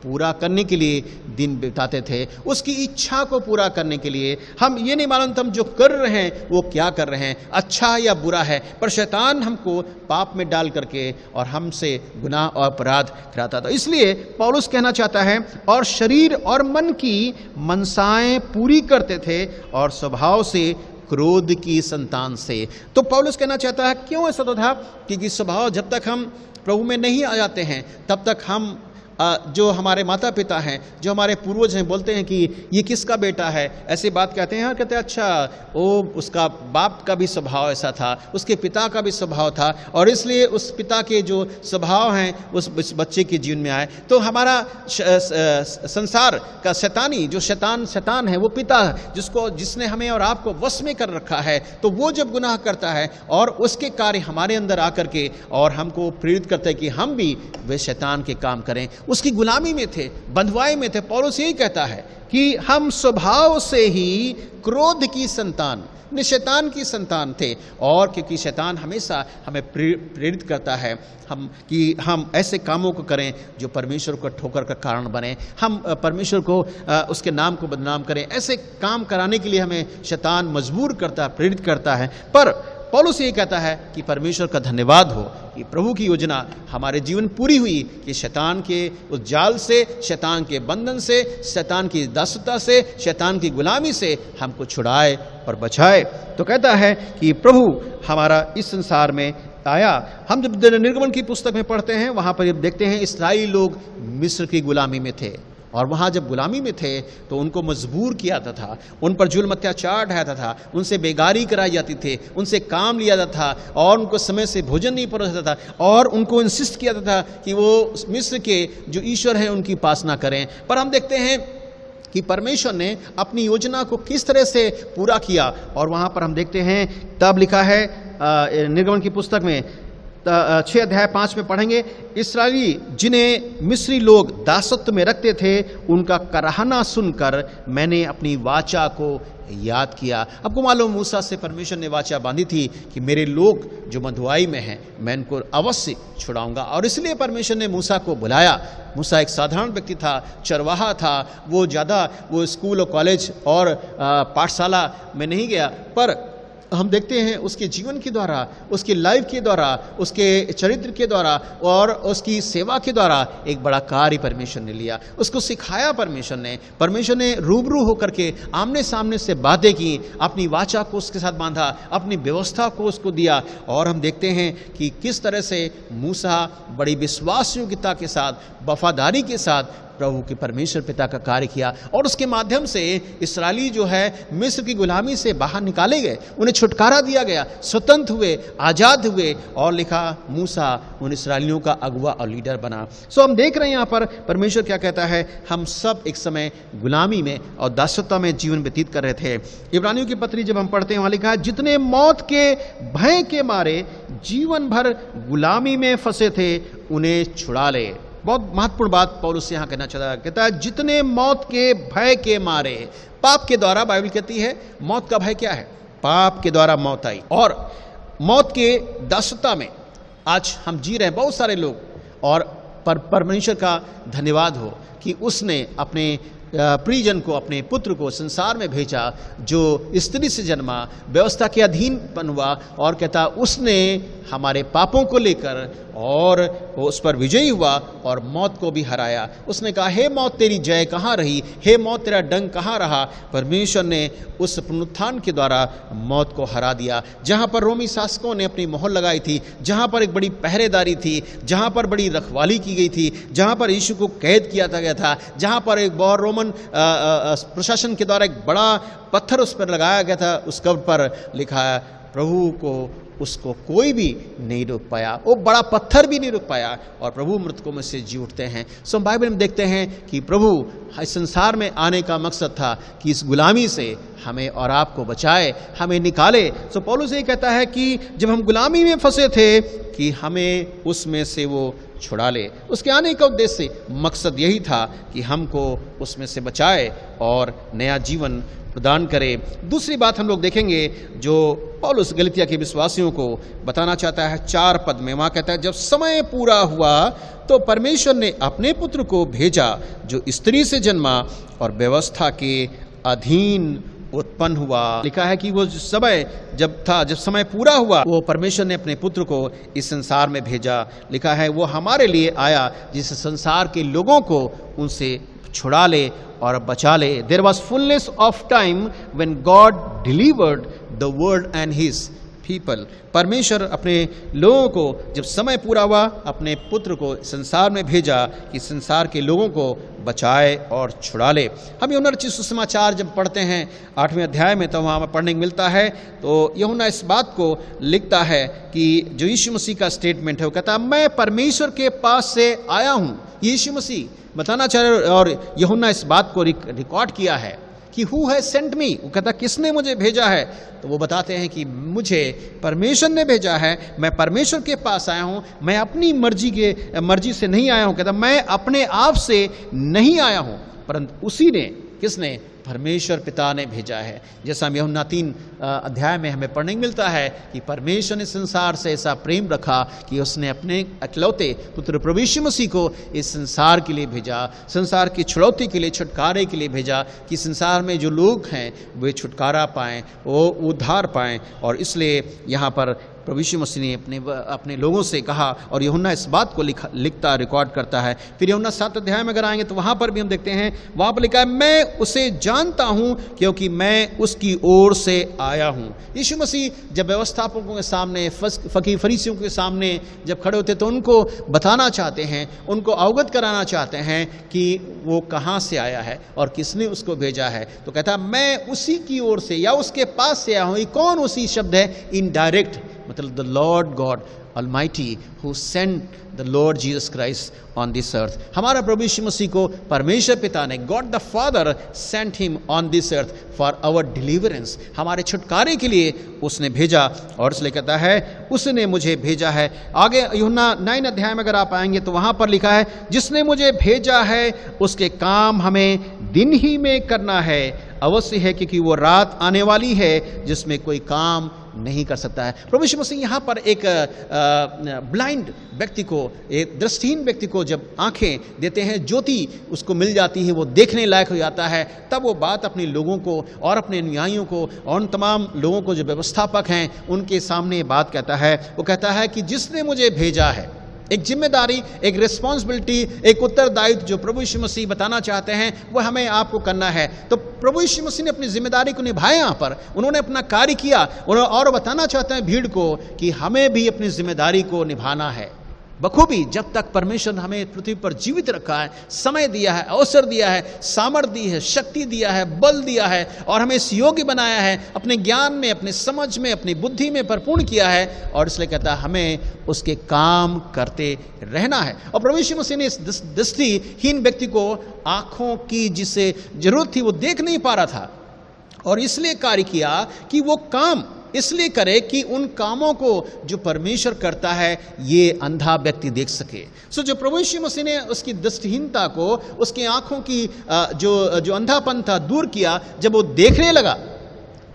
पूरा करने के लिए दिन बिताते थे, उसकी इच्छा को पूरा करने के लिए। हम ये नहीं मालूम हम जो कर रहे हैं वो क्या कर रहे हैं, अच्छा या बुरा है, पर शैतान हमको पाप में डाल करके और हमसे गुनाह और अपराध कराता था। इसलिए पौलुस कहना चाहता है और शरीर और मन की मनसाएं पूरी करते थे और स्वभाव से क्रोध की संतान से। तो पौलुस कहना चाहता है क्यों ऐसा तो था, क्योंकि स्वभाव जब तक हम प्रभु में नहीं आ जाते हैं तब तक हम जो हमारे माता पिता हैं, जो हमारे पूर्वज हैं, बोलते हैं कि ये किसका बेटा है, ऐसी बात कहते हैं। कहते हैं अच्छा वो उसका बाप का भी स्वभाव ऐसा था, उसके पिता का भी स्वभाव था और इसलिए उस पिता के जो स्वभाव हैं उस बच्चे के जीवन में आए। तो हमारा संसार का शैतानी जो शैतान है वो पिता जिसने हमें और आपको वश में कर रखा है, तो वो जब गुनाह करता है और उसके कार्य हमारे अंदर आकर के और हमको प्रेरित करता है कि हम भी वे शैतान के काम करें, उसकी गुलामी में थे, बंधुआई में थे। पौलुस यही कहता है कि हम स्वभाव से ही क्रोध की संतान, शैतान की संतान थे। और क्योंकि शैतान हमेशा हमें प्रेरित करता है कि हम ऐसे कामों को करें जो परमेश्वर को ठोकर का कारण बने, हम परमेश्वर को उसके नाम को बदनाम करें, ऐसे काम कराने के लिए हमें शैतान मजबूर करता है, प्रेरित करता है। पर पौलुस ये कहता है कि परमेश्वर का धन्यवाद हो कि प्रभु की योजना हमारे जीवन पूरी हुई कि शैतान के उस जाल से, शैतान के बंधन से, शैतान की दासता से, शैतान की गुलामी से हमको छुड़ाए और बचाए। तो कहता है कि प्रभु हमारा इस संसार में आया। हम जब निर्गमन की पुस्तक में पढ़ते हैं, वहां पर देखते हैं इस्राएली लोग मिस्र की गुलामी में थे, और वहाँ जब गुलामी में थे तो उनको मजबूर किया जाता था, उन पर जुल्म अत्याचार ढाया था, उनसे बेगारी कराई जाती थी, उनसे काम लिया जाता था और उनको समय से भोजन नहीं परोसा था, और उनको इंसिस्ट किया जाता था कि वो मिस्र के जो ईश्वर हैं उनकी उपासना करें। पर हम देखते हैं कि परमेश्वर ने अपनी योजना को किस तरह से पूरा किया। और वहाँ पर हम देखते हैं, तब लिखा है निर्गमन की पुस्तक में 6 अध्याय 5 में पढ़ेंगे, इस्राएली जिन्हें मिस्री लोग दासत्व में रखते थे उनका कराहना सुनकर मैंने अपनी वाचा को याद किया। आपको मालूम, मूसा से परमेश्वर ने वाचा बांधी थी कि मेरे लोग जो बंधुआई में हैं मैं इनको अवश्य छुड़ाऊंगा, और इसलिए परमेश्वर ने मूसा को बुलाया। मूसा एक साधारण व्यक्ति था, चरवाहा था, वो स्कूल और कॉलेज और पाठशाला में नहीं गया, पर हम देखते हैं उसके जीवन के द्वारा, उसकी लाइफ के द्वारा, उसके चरित्र के द्वारा और उसकी सेवा के द्वारा एक बड़ा कार्य परमेश्वर ने लिया, उसको सिखाया परमेश्वर ने रूबरू होकर के आमने सामने से बातें की, अपनी वाचा को उसके साथ बांधा, अपनी व्यवस्था को उसको दिया। और हम देखते हैं कि किस तरह से मूसा बड़ी विश्वास योग्यता के साथ, वफादारी के साथ प्रभु के परमेश्वर पिता का कार्य किया, और उसके माध्यम से इस्राएली जो है मिस्र की गुलामी से बाहर निकाले गए, उन्हें छुटकारा दिया गया, स्वतंत्र हुए, आजाद हुए, और लिखा मूसा उन इस्राएलियों का अगुवा और लीडर बना। सो हम देख रहे हैं यहाँ पर परमेश्वर क्या कहता है, हम सब एक समय गुलामी में और दासत्व में जीवन व्यतीत कर रहे थे। इब्रानियों की पत्री जब हम पढ़ते हैं, वहाँ लिखा है, जितने मौत के भय के मारे जीवन भर गुलामी में फंसे थे उन्हें छुड़ा ले। बहुत महत्वपूर्ण बात पौलुस यहाँ कहना चाहता है, कहता है जितने मौत के भय के मारे, पाप के द्वारा, बाइबल कहती है मौत का भय क्या है, पाप के द्वारा मौत आई, और मौत के दासता में आज हम जी रहे हैं बहुत सारे लोग। और परमेश्वर का धन्यवाद हो कि उसने अपने प्रियजन को, अपने पुत्र को संसार में भेजा जो स्त्री से जन्मा, व्यवस्था के अधीन हुआ, और कहता उसने हमारे पापों को लेकर और वो उस पर विजयी हुआ और मौत को भी हराया। उसने कहा, हे मौत तेरी जय कहाँ रही, हे मौत तेरा डंक कहाँ रहा। परमेश्वर ने उस पुनरुत्थान के द्वारा मौत को हरा दिया। जहाँ पर रोमी शासकों ने अपनी मोहर लगाई थी, जहाँ पर एक बड़ी पहरेदारी थी, जहाँ पर बड़ी रखवाली की गई थी, जहाँ पर यीशु को कैद किया गया था, जहाँ पर एक बहुत रोमन प्रशासन के द्वारा एक बड़ा पत्थर उस पर लगाया गया था, उस कब्र पर लिखा है प्रभु को उसको कोई भी नहीं रोक पाया, वो बड़ा पत्थर भी नहीं रोक पाया, और प्रभु मृतकों में से जी उठते हैं। सो बाइबल में देखते हैं कि प्रभु इस संसार में आने का मकसद था कि इस गुलामी से हमें और आपको बचाए, हमें निकाले। सो पौलुस ये कहता है कि जब हम गुलामी में फंसे थे कि हमें उसमें से वो छुड़ा ले। उसके आने का उद्देश्य, मकसद यही था कि हमको उसमें से बचाए और नया जीवन प्रदान करे। दूसरी बात हम लोग देखेंगे जो पौलुस गलतिया के विश्वासियों को बताना चाहता है 4 पद में। वहाँ कहता है, जब समय पूरा हुआ तो परमेश्वर ने अपने पुत्र को भेजा जो स्त्री से जन्मा और व्यवस्था के अधीन उत्पन्न हुआ। लिखा है कि वो समय जब समय पूरा हुआ, वो परमेश्वर ने अपने पुत्र को इस संसार में भेजा। लिखा है वो हमारे लिए आया जिस संसार के लोगों को उनसे छुड़ा ले और बचा ले। There was fullness of time when God delivered the world and his people. परमेश्वर अपने लोगों को जब समय पूरा हुआ, अपने पुत्र को संसार में भेजा कि संसार के लोगों को बचाए और छुड़ा ले। हम यूहन्ना रचित सुसमाचार जब पढ़ते हैं 8वें अध्याय में, तो वहाँ हमें पढ़ने को मिलता है, तो यूहन्ना इस बात को लिखता है कि जो यीशु मसीह का स्टेटमेंट है, वो कहता है मैं परमेश्वर के पास से आया हूँ। यीशु मसीह बताना चाह रहे, और यूहन्ना इस बात को रिकॉर्ड किया है कि हु हैज सेंट मी, वो कहता किसने मुझे भेजा है, तो वो बताते हैं कि मुझे परमेश्वर ने भेजा है, मैं परमेश्वर के पास आया हूँ, मैं अपनी मर्जी से नहीं आया हूँ। कहता मैं अपने आप से नहीं आया हूँ, परंतु उसी ने, किसने, परमेश्वर पिता ने भेजा है। जैसा हम यूहन्ना 3 अध्याय में हमें पढ़ने को मिलता है कि परमेश्वर ने संसार से ऐसा प्रेम रखा कि उसने अपने अकलौते पुत्र प्रभु यीशु मसीह को इस संसार के लिए भेजा, संसार की छुड़ौती के लिए, छुटकारे के लिए भेजा, कि संसार में जो लोग हैं वे छुटकारा पाएं, वो उद्धार पाएं। और इसलिए यहाँ पर प्रभु यीशु मसीह ने अपने लोगों से कहा, और यूहन्ना इस बात को लिखता रिकॉर्ड करता है। फिर यूहन्ना 7 अध्याय में अगर आएंगे तो वहाँ पर भी हम देखते हैं, वहाँ पर लिखा है मैं उसे जानता हूँ क्योंकि मैं उसकी ओर से आया हूँ। यीशु मसीह जब व्यवस्थापकों के सामने, फकीर फरीसियों के सामने जब खड़े होते तो उनको बताना चाहते हैं, उनको अवगत कराना चाहते हैं कि वो कहाँ से आया है और किसने उसको भेजा है। तो कहता है मैं उसी की ओर से या उसके पास से आया हूँ। ये कौन उसी शब्द है? इनडायरेक्ट, मतलब the Lord God Almighty who sent the Lord Jesus Christ on this earth. हमारा प्रभु यीशु मसीह को परमेश्वर पिता ने, God the Father sent him on this earth for our deliverance. हमारे छुटकारे के लिए उसने भेजा, और इसलिए कहता है उसने मुझे भेजा है। आगे यूहन्ना 9 अध्याय में अगर आप आएंगे तो वहाँ पर लिखा है जिसने मुझे भेजा है उसके काम हमें दिन ही में करना है, अवश्य है क्योंकि वो रात आने वाली है जिसमें कोई काम नहीं कर सकता है। प्रभु यीशु मसीह यहाँ पर एक ब्लाइंड व्यक्ति को, एक दृष्टिहीन व्यक्ति को जब आंखें देते हैं, ज्योति उसको मिल जाती है, वो देखने लायक हो जाता है, तब वो बात अपने लोगों को और अपने अनुयायियों को और उन तमाम लोगों को जो व्यवस्थापक हैं उनके सामने बात कहता है। वो कहता है कि जिसने मुझे भेजा है, एक जिम्मेदारी, एक रिस्पॉन्सिबिलिटी, एक उत्तरदायित्व जो प्रभु यीशु मसीह बताना चाहते हैं वो हमें आपको करना है। तो प्रभु यीशु मसीह ने अपनी जिम्मेदारी को निभाया, यहाँ पर उन्होंने अपना कार्य किया, और बताना चाहते हैं भीड़ को कि हमें भी अपनी जिम्मेदारी को निभाना है बखूबी। जब तक परमेश्वर हमें पृथ्वी पर जीवित रखा है, समय दिया है, अवसर दिया है, सामर्थ्य दी है, शक्ति दिया है, बल दिया है, और हमें इस योग्य बनाया है, अपने ज्ञान में, अपने समझ में, अपनी बुद्धि में भरपूर किया है, और इसलिए कहता है हमें उसके काम करते रहना है। और प्रभु यीशु मसीह ने इस दृष्टिहीन व्यक्ति को आंखों की जिसे जरूरत थी वो देख नहीं पा रहा था, और इसलिए कार्य किया कि वो काम इसलिए करे कि उन कामों को जो परमेश्वर करता है ये अंधा व्यक्ति देख सके। सो जो प्रभु यीशु मसीह ने उसकी दृष्टिहीनता को, उसकी आंखों की जो अंधापन था दूर किया, जब वो देखने लगा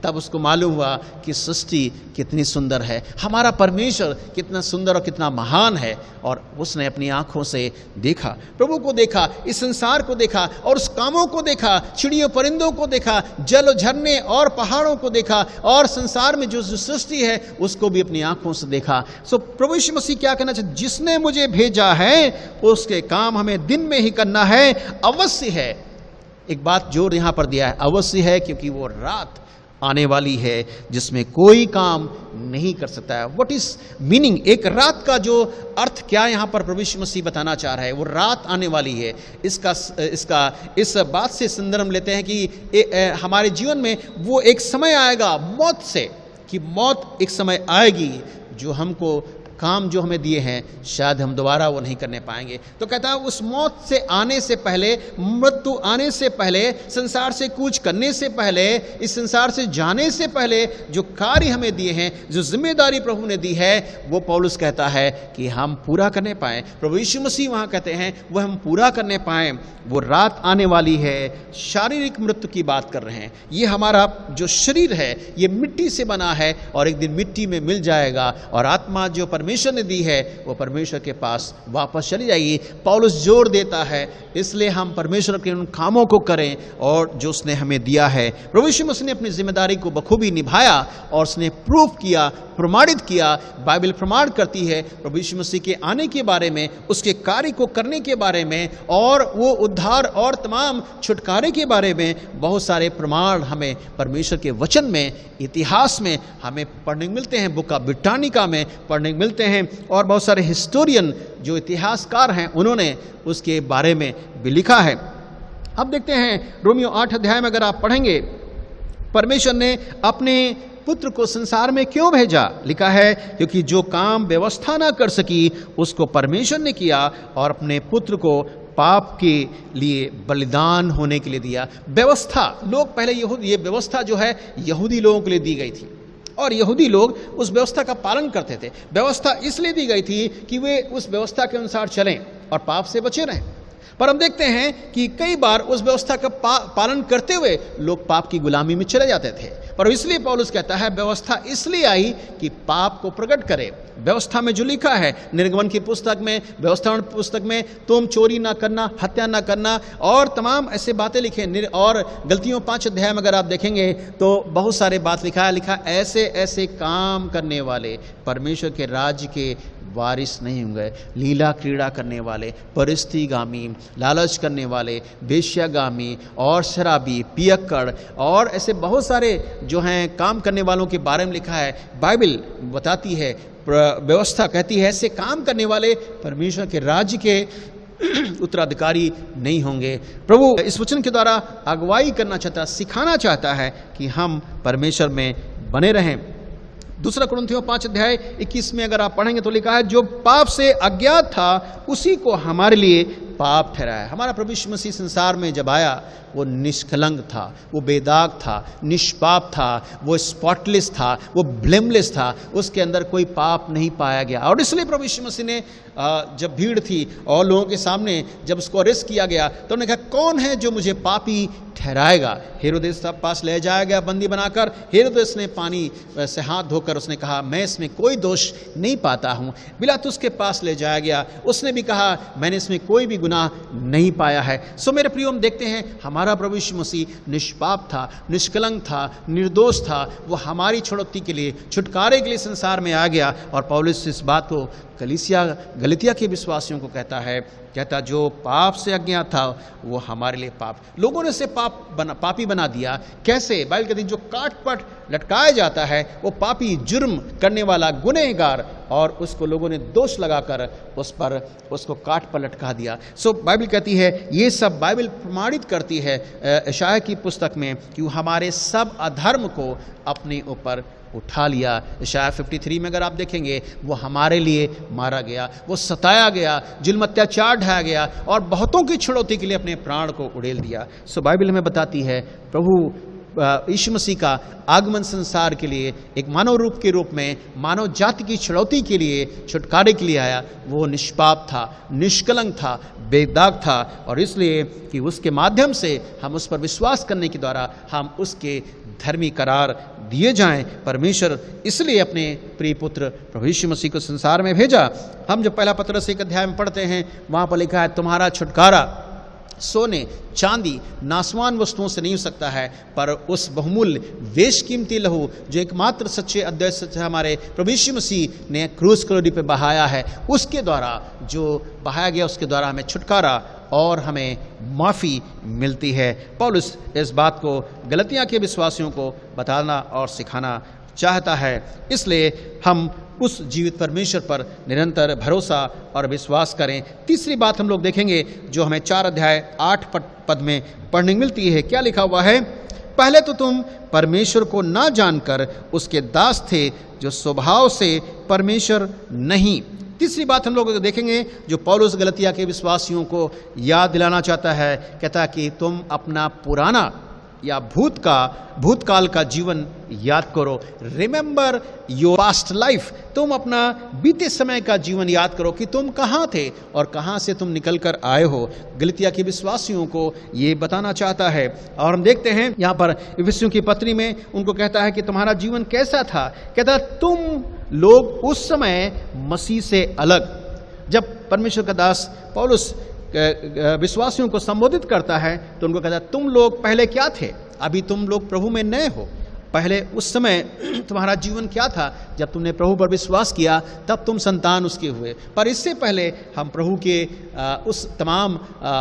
तब उसको मालूम हुआ कि सृष्टि कितनी सुंदर है, हमारा परमेश्वर कितना सुंदर और कितना महान है। और उसने अपनी आंखों से देखा, प्रभु को देखा, इस संसार को देखा, और उस कामों को देखा, चिड़ियों परिंदों को देखा, जल झरने और पहाड़ों को देखा, और संसार में जो सृष्टि है उसको भी अपनी आंखों से देखा। सो प्रभु यीशु मसीह क्या कहना चाहते? जिसने मुझे भेजा है उसके काम हमें दिन में ही करना है, अवश्य है। एक बात जोर यहाँ पर दिया है, अवश्य है, क्योंकि वो रात आने वाली है जिसमें कोई काम नहीं कर सकता है। What is meaning? एक रात का जो अर्थ क्या यहाँ पर प्रभु यीशु मसीह बताना चाह रहा है, वो रात आने वाली है। इस बात से संदर्भ लेते हैं कि हमारे जीवन में वो एक समय आएगा मौत से, कि मौत एक समय आएगी जो हमको काम जो हमें दिए हैं शायद हम दोबारा वो नहीं करने पाएंगे। तो कहता है उस मौत से आने से पहले, मृत्यु आने से पहले, संसार से कूच करने से पहले, इस संसार से जाने से पहले जो कार्य हमें दिए हैं, जो जिम्मेदारी प्रभु ने दी है, वो पौलुस कहता है कि हम पूरा करने पाएं। प्रभु यीशु मसीह वहाँ कहते हैं वह हम पूरा करने पाएं। वो रात आने वाली है, शारीरिक मृत्यु की बात कर रहे हैं। ये हमारा जो शरीर है ये मिट्टी से बना है और एक दिन मिट्टी में मिल जाएगा, और आत्मा जो परमेश्वर ने दी है वो परमेश्वर के पास वापस चली जाएगी। पौलुस जोर देता है इसलिए हम परमेश्वर के उन कामों को करें और जो उसने हमें दिया है। प्रभु यीशु मसीह ने अपनी जिम्मेदारी को बखूबी निभाया और उसने प्रूफ किया, प्रमाणित किया। बाइबल प्रमाण करती है प्रभु यीशु मसीह के आने के बारे में, उसके कार्य को करने के बारे में, और वो उद्धार और तमाम छुटकारे के बारे में बहुत सारे प्रमाण हमें परमेश्वर के वचन में, इतिहास में हमें पढ़ने को मिलते हैं। बुक ऑफ ब्रिटानिका में पढ़ने को मिलते हैं, और बहुत सारे हिस्टोरियन जो इतिहासकार हैं उन्होंने उसके बारे में भी लिखा है। अब देखते हैं रोमियो 8 अध्याय में अगर आप पढ़ेंगे, परमेश्वर ने अपने पुत्र को संसार में क्यों भेजा? लिखा है क्योंकि जो काम व्यवस्था ना कर सकी उसको परमेश्वर ने किया और अपने पुत्र को पाप के लिए बलिदान होने के लिए दिया। व्यवस्था, लोग पहले ये व्यवस्था जो है यहूदी लोगों के लिए दी गई थी और यहूदी लोग उस व्यवस्था का पालन करते थे। व्यवस्था इसलिए दी गई थी कि वे उस व्यवस्था के अनुसार चलें और पाप से बचे रहें। पर हम देखते हैं कि कई बार उस व्यवस्था का पालन करते हुए लोग पाप की गुलामी में चले जाते थे। पर इसलिए पौलुस कहता है व्यवस्था इसलिए आई कि पाप को प्रकट करे। व्यवस्था में जो लिखा है निर्गमन की पुस्तक में, व्यवस्था पुस्तक में, तुम चोरी ना करना, हत्या ना करना और तमाम ऐसे बातें लिखे। और गलतियों 5 अध्याय में अगर आप देखेंगे तो बहुत सारे बात लिखा ऐसे ऐसे काम करने वाले परमेश्वर के राज्य के वारिस नहीं होंगे। लीला क्रीड़ा करने वाले, परिस्थिगामी, लालच करने वाले, बेश्यागामी और शराबी, पियक्कड़ और ऐसे बहुत सारे जो हैं काम करने वालों के बारे में लिखा है। बाइबल बताती है, व्यवस्था कहती है ऐसे काम करने वाले परमेश्वर के राज्य के उत्तराधिकारी नहीं होंगे। प्रभु इस वचन के द्वारा अगुवाई करना चाहता, सिखाना चाहता है कि हम परमेश्वर में बने रहें। दूसरा कुरिन्थियों 5 अध्याय 21 में अगर आप पढ़ेंगे तो लिखा है जो पाप से अज्ञात था उसी को हमारे लिए पाप ठहराया। हमारा प्रभु यीशु मसीह संसार में जब आया वो निष्कलंक था, वो बेदाग था, निष्पाप था, वो स्पॉटलेस था, वो ब्लेमलेस था, उसके अंदर कोई पाप नहीं पाया गया। और इसलिए प्रभु यीशु मसीह ने जब भीड़ थी और लोगों के सामने जब उसको अरेस्ट किया गया तो उन्होंने कहा कौन है जो मुझे पापी ठहराएगा। हेरोदेस के पास ले जाया गया बंदी बनाकर। हेरोदेस ने पानी से हाथ धोकर उसने कहा मैं इसमें कोई दोष नहीं पाता हूँ। पिलातुस के पास ले जाया गया, उसने भी कहा मैंने इसमें कोई भी गुनाह नहीं पाया है। सो मेरे प्रियो हम देखते हैं हमारा प्रभु यीशु मसीह निष्पाप था, निष्कलंक था, निर्दोष था। वो हमारी छुड़ौती के लिए, छुटकारे के लिए संसार में आ गया। और पौलुस इस बात को गलतिया के विश्वासियों को कहता जो पाप से अज्ञात था वो हमारे लिए पाप, लोगों ने उसे पापी बना दिया। कैसे? बाइबल कहती है जो काट पट लटकाया जाता है वो पापी, जुर्म करने वाला, गुनहगार, और उसको लोगों ने दोष लगाकर उसको काट पर लटका दिया। सो बाइबल कहती है ये सब बाइबल प्रमाणित करती है यशायाह की पुस्तक में कि वो हमारे सब अधर्म को अपने ऊपर उठा लिया। यशायाह 53 में अगर आप देखेंगे वो हमारे लिए मारा गया, वो सताया गया, जुल्म अत्याचार ढाया गया और बहुतों की छुड़ौती के लिए अपने प्राण को उड़ेल दिया। सो बाइबल हमें बताती है प्रभु यीशु मसीह का आगमन संसार के लिए एक मानव रूप के रूप में मानव जाति की छुड़ौती के लिए, छुटकारे के लिए आया। वो निष्पाप था, निष्कलंक था, बेदाग था और इसलिए कि उसके माध्यम से हम उस पर विश्वास करने के द्वारा हम उसके धर्मी करार दिए जाएं। परमेश्वर इसलिए अपने प्रिय पुत्र प्रभु यीशु मसीह को संसार में भेजा। हम जब पहला पत्रस 1 अध्याय में पढ़ते हैं वहाँ पर लिखा है तुम्हारा छुटकारा सोने चांदी नासवान वस्तुओं से नहीं हो सकता है पर उस बहुमूल्य बेशकीमती लहू जो एकमात्र सच्चे अद्वैत सच्चे हमारे प्रभु यीशु मसीह ने क्रूस कलोनी पे बहाया है, उसके द्वारा जो बहाया गया उसके द्वारा हमें छुटकारा और हमें माफ़ी मिलती है। पौलुस इस बात को गलतियाँ के विश्वासियों को बताना और सिखाना चाहता है। इसलिए हम उस जीवित परमेश्वर पर निरंतर भरोसा और विश्वास करें। तीसरी बात हम लोग देखेंगे जो हमें 4 अध्याय 8 पद में पढ़ने मिलती है। क्या लिखा हुआ है? पहले तो तुम परमेश्वर को ना जानकर उसके दास थे जो स्वभाव से परमेश्वर नहीं। तीसरी बात हम लोग देखेंगे जो पौलुस गलतिया के विश्वासियों को याद दिलाना चाहता है। कहता है कि तुम अपना पुराना या भूतकाल का जीवन याद करो। Remember your past life. तुम अपना बीते समय का जीवन याद करो कि तुम कहाँ थे और कहाँ से तुम निकल कर आए हो। गलतिया के विश्वासियों को ये बताना चाहता है। और हम देखते हैं यहाँ पर इफिसियों की पत्री में उनको कहता है कि तुम्हारा जीवन कैसा था। कहता तुम लोग उस समय मसीह से अलग। जब परमेश्वर का दास पौलुस विश्वासियों को संबोधित करता है तो उनको कहता है तुम लोग पहले क्या थे, अभी तुम लोग प्रभु में नए हो। पहले उस समय तुम्हारा जीवन क्या था, जब तुमने प्रभु पर विश्वास किया तब तुम संतान उसके हुए। पर इससे पहले हम प्रभु के उस तमाम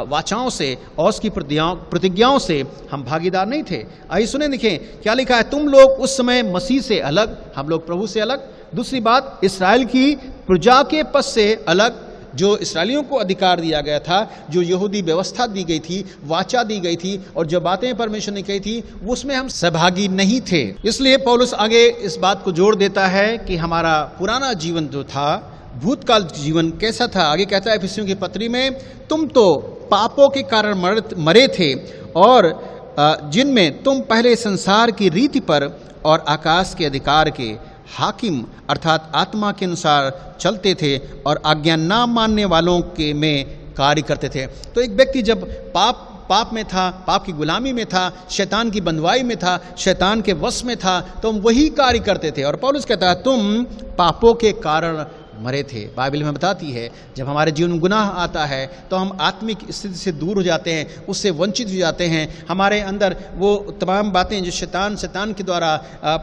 वाचाओं से और उसकी प्रतिज्ञाओं से हम भागीदार नहीं थे। आइए सुने देखें क्या लिखा है। तुम लोग उस समय मसीह से अलग, हम लोग प्रभु से अलग। दूसरी बात, इसराइल की प्रजा के पद से अलग, जो इसराइलियों को अधिकार दिया गया था, जो यहूदी व्यवस्था दी गई थी, वाचा दी गई थी और जो बातें परमेश्वर ने कही थी उसमें हम सहभागी नहीं थे। इसलिए पौलुस आगे इस बात को जोड़ देता है कि हमारा पुराना जीवन जो था भूतकाल जीवन कैसा था। आगे कहता है इफिसियों की पत्री में, तुम तो पापों के कारण मरे थे और जिनमें तुम पहले संसार की रीति पर और आकाश के अधिकार के हाकिम अर्थात आत्मा के अनुसार चलते थे और आज्ञा ना मानने वालों के में कार्य करते थे। तो एक व्यक्ति जब पाप में था, पाप की गुलामी में था, शैतान की बंधुआई में था, शैतान के वश में था, तो हम वही कार्य करते थे। और पौलुस कहता है तुम पापों के कारण मरे थे। बाइबल में बताती है जब हमारे जीवन में गुनाह आता है तो हम आत्मिक स्थिति से दूर हो जाते हैं, उससे वंचित हो जाते हैं। हमारे अंदर वो तमाम बातें जो शैतान के द्वारा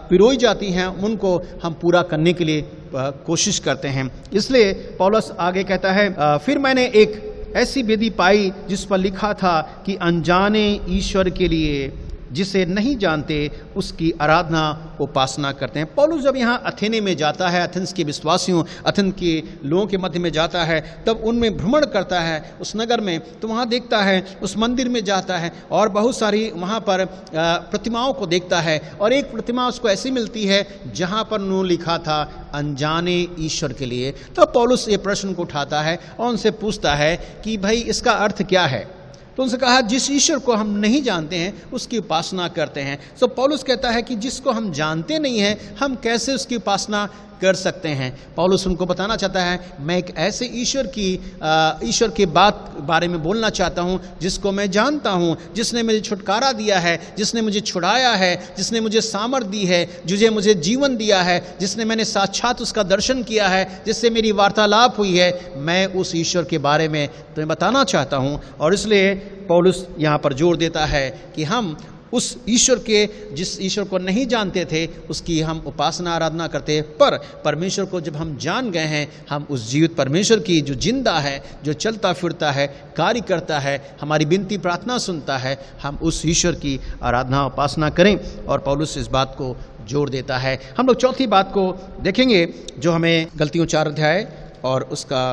पिरोई जाती हैं, उनको हम पूरा करने के लिए कोशिश करते हैं। इसलिए पौलुस आगे कहता है, फिर मैंने एक ऐसी वेदी पाई जिस पर लिखा था कि अनजाने ईश्वर के लिए जिसे नहीं जानते उसकी आराधना उपासना करते हैं। पौलुस जब यहाँ अथेने में जाता है, अथेंस के विश्वासियों, अथेन के लोगों के मध्य में जाता है, तब उनमें भ्रमण करता है उस नगर में, तो वहाँ देखता है, उस मंदिर में जाता है और बहुत सारी वहाँ पर प्रतिमाओं को देखता है। और एक प्रतिमा उसको ऐसी मिलती है जहाँ पर उन्होंने लिखा था अनजाने ईश्वर के लिए। तो पौलुस ये प्रश्न को उठाता है और उनसे पूछता है कि भाई इसका अर्थ क्या है। तो उनसे कहा जिस ईश्वर को हम नहीं जानते हैं उसकी उपासना करते हैं। सो पौलुस कहता है कि जिसको हम जानते नहीं हैं हम कैसे उसकी उपासना कर सकते हैं। पौलुस उनको बताना चाहता है मैं एक ऐसे ईश्वर के बारे में बोलना चाहता हूं जिसको मैं जानता हूं, जिसने मुझे छुटकारा दिया है, जिसने मुझे छुड़ाया है, जिसने मुझे सामर्थ दी है, जिसने मुझे जीवन दिया है, जिसने मैंने साक्षात उसका दर्शन किया है, जिससे मेरी वार्तालाप हुई है। मैं उस ईश्वर के बारे में तुम्हें बताना चाहता हूं। और इसलिए पौलुस यहाँ पर जोर देता है कि हम उस ईश्वर के, जिस ईश्वर को नहीं जानते थे उसकी हम उपासना आराधना करते, पर परमेश्वर को जब हम जान गए हैं, हम उस जीवित परमेश्वर की जो जिंदा है, जो चलता फिरता है, कार्य करता है, हमारी विनती प्रार्थना सुनता है, हम उस ईश्वर की आराधना उपासना करें। और पौलुस इस बात को जोर देता है। हम लोग चौथी बात को देखेंगे जो हमें गलतियों 4 अध्याय और उसका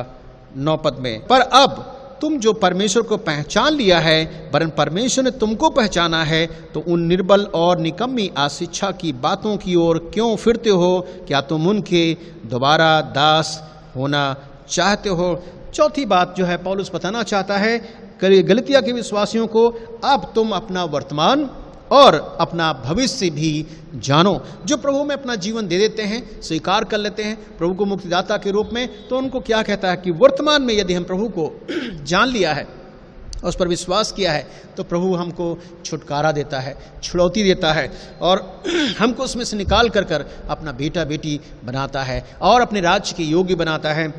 9 पद में, पर अब तुम जो परमेश्वर को पहचान लिया है वरन परमेश्वर ने तुमको पहचाना है, तो उन निर्बल और निकम्मी अशिक्षा की बातों की ओर क्यों फिरते हो? क्या तुम उनके दोबारा दास होना चाहते हो? चौथी बात जो है पौलुस बताना चाहता है गलतिया के विश्वासियों को, अब तुम अपना वर्तमान और अपना भविष्य भी जानो। जो प्रभु में अपना जीवन दे देते हैं, स्वीकार कर लेते हैं प्रभु को मुक्तिदाता के रूप में, तो उनको क्या कहता है कि वर्तमान में यदि हम प्रभु को जान लिया है, उस पर विश्वास किया है, तो प्रभु हमको छुटकारा देता है, छुड़ौती देता है और हमको उसमें से निकाल कर अपना बेटा बेटी बनाता है और अपने राज्य के योग्य बनाता है।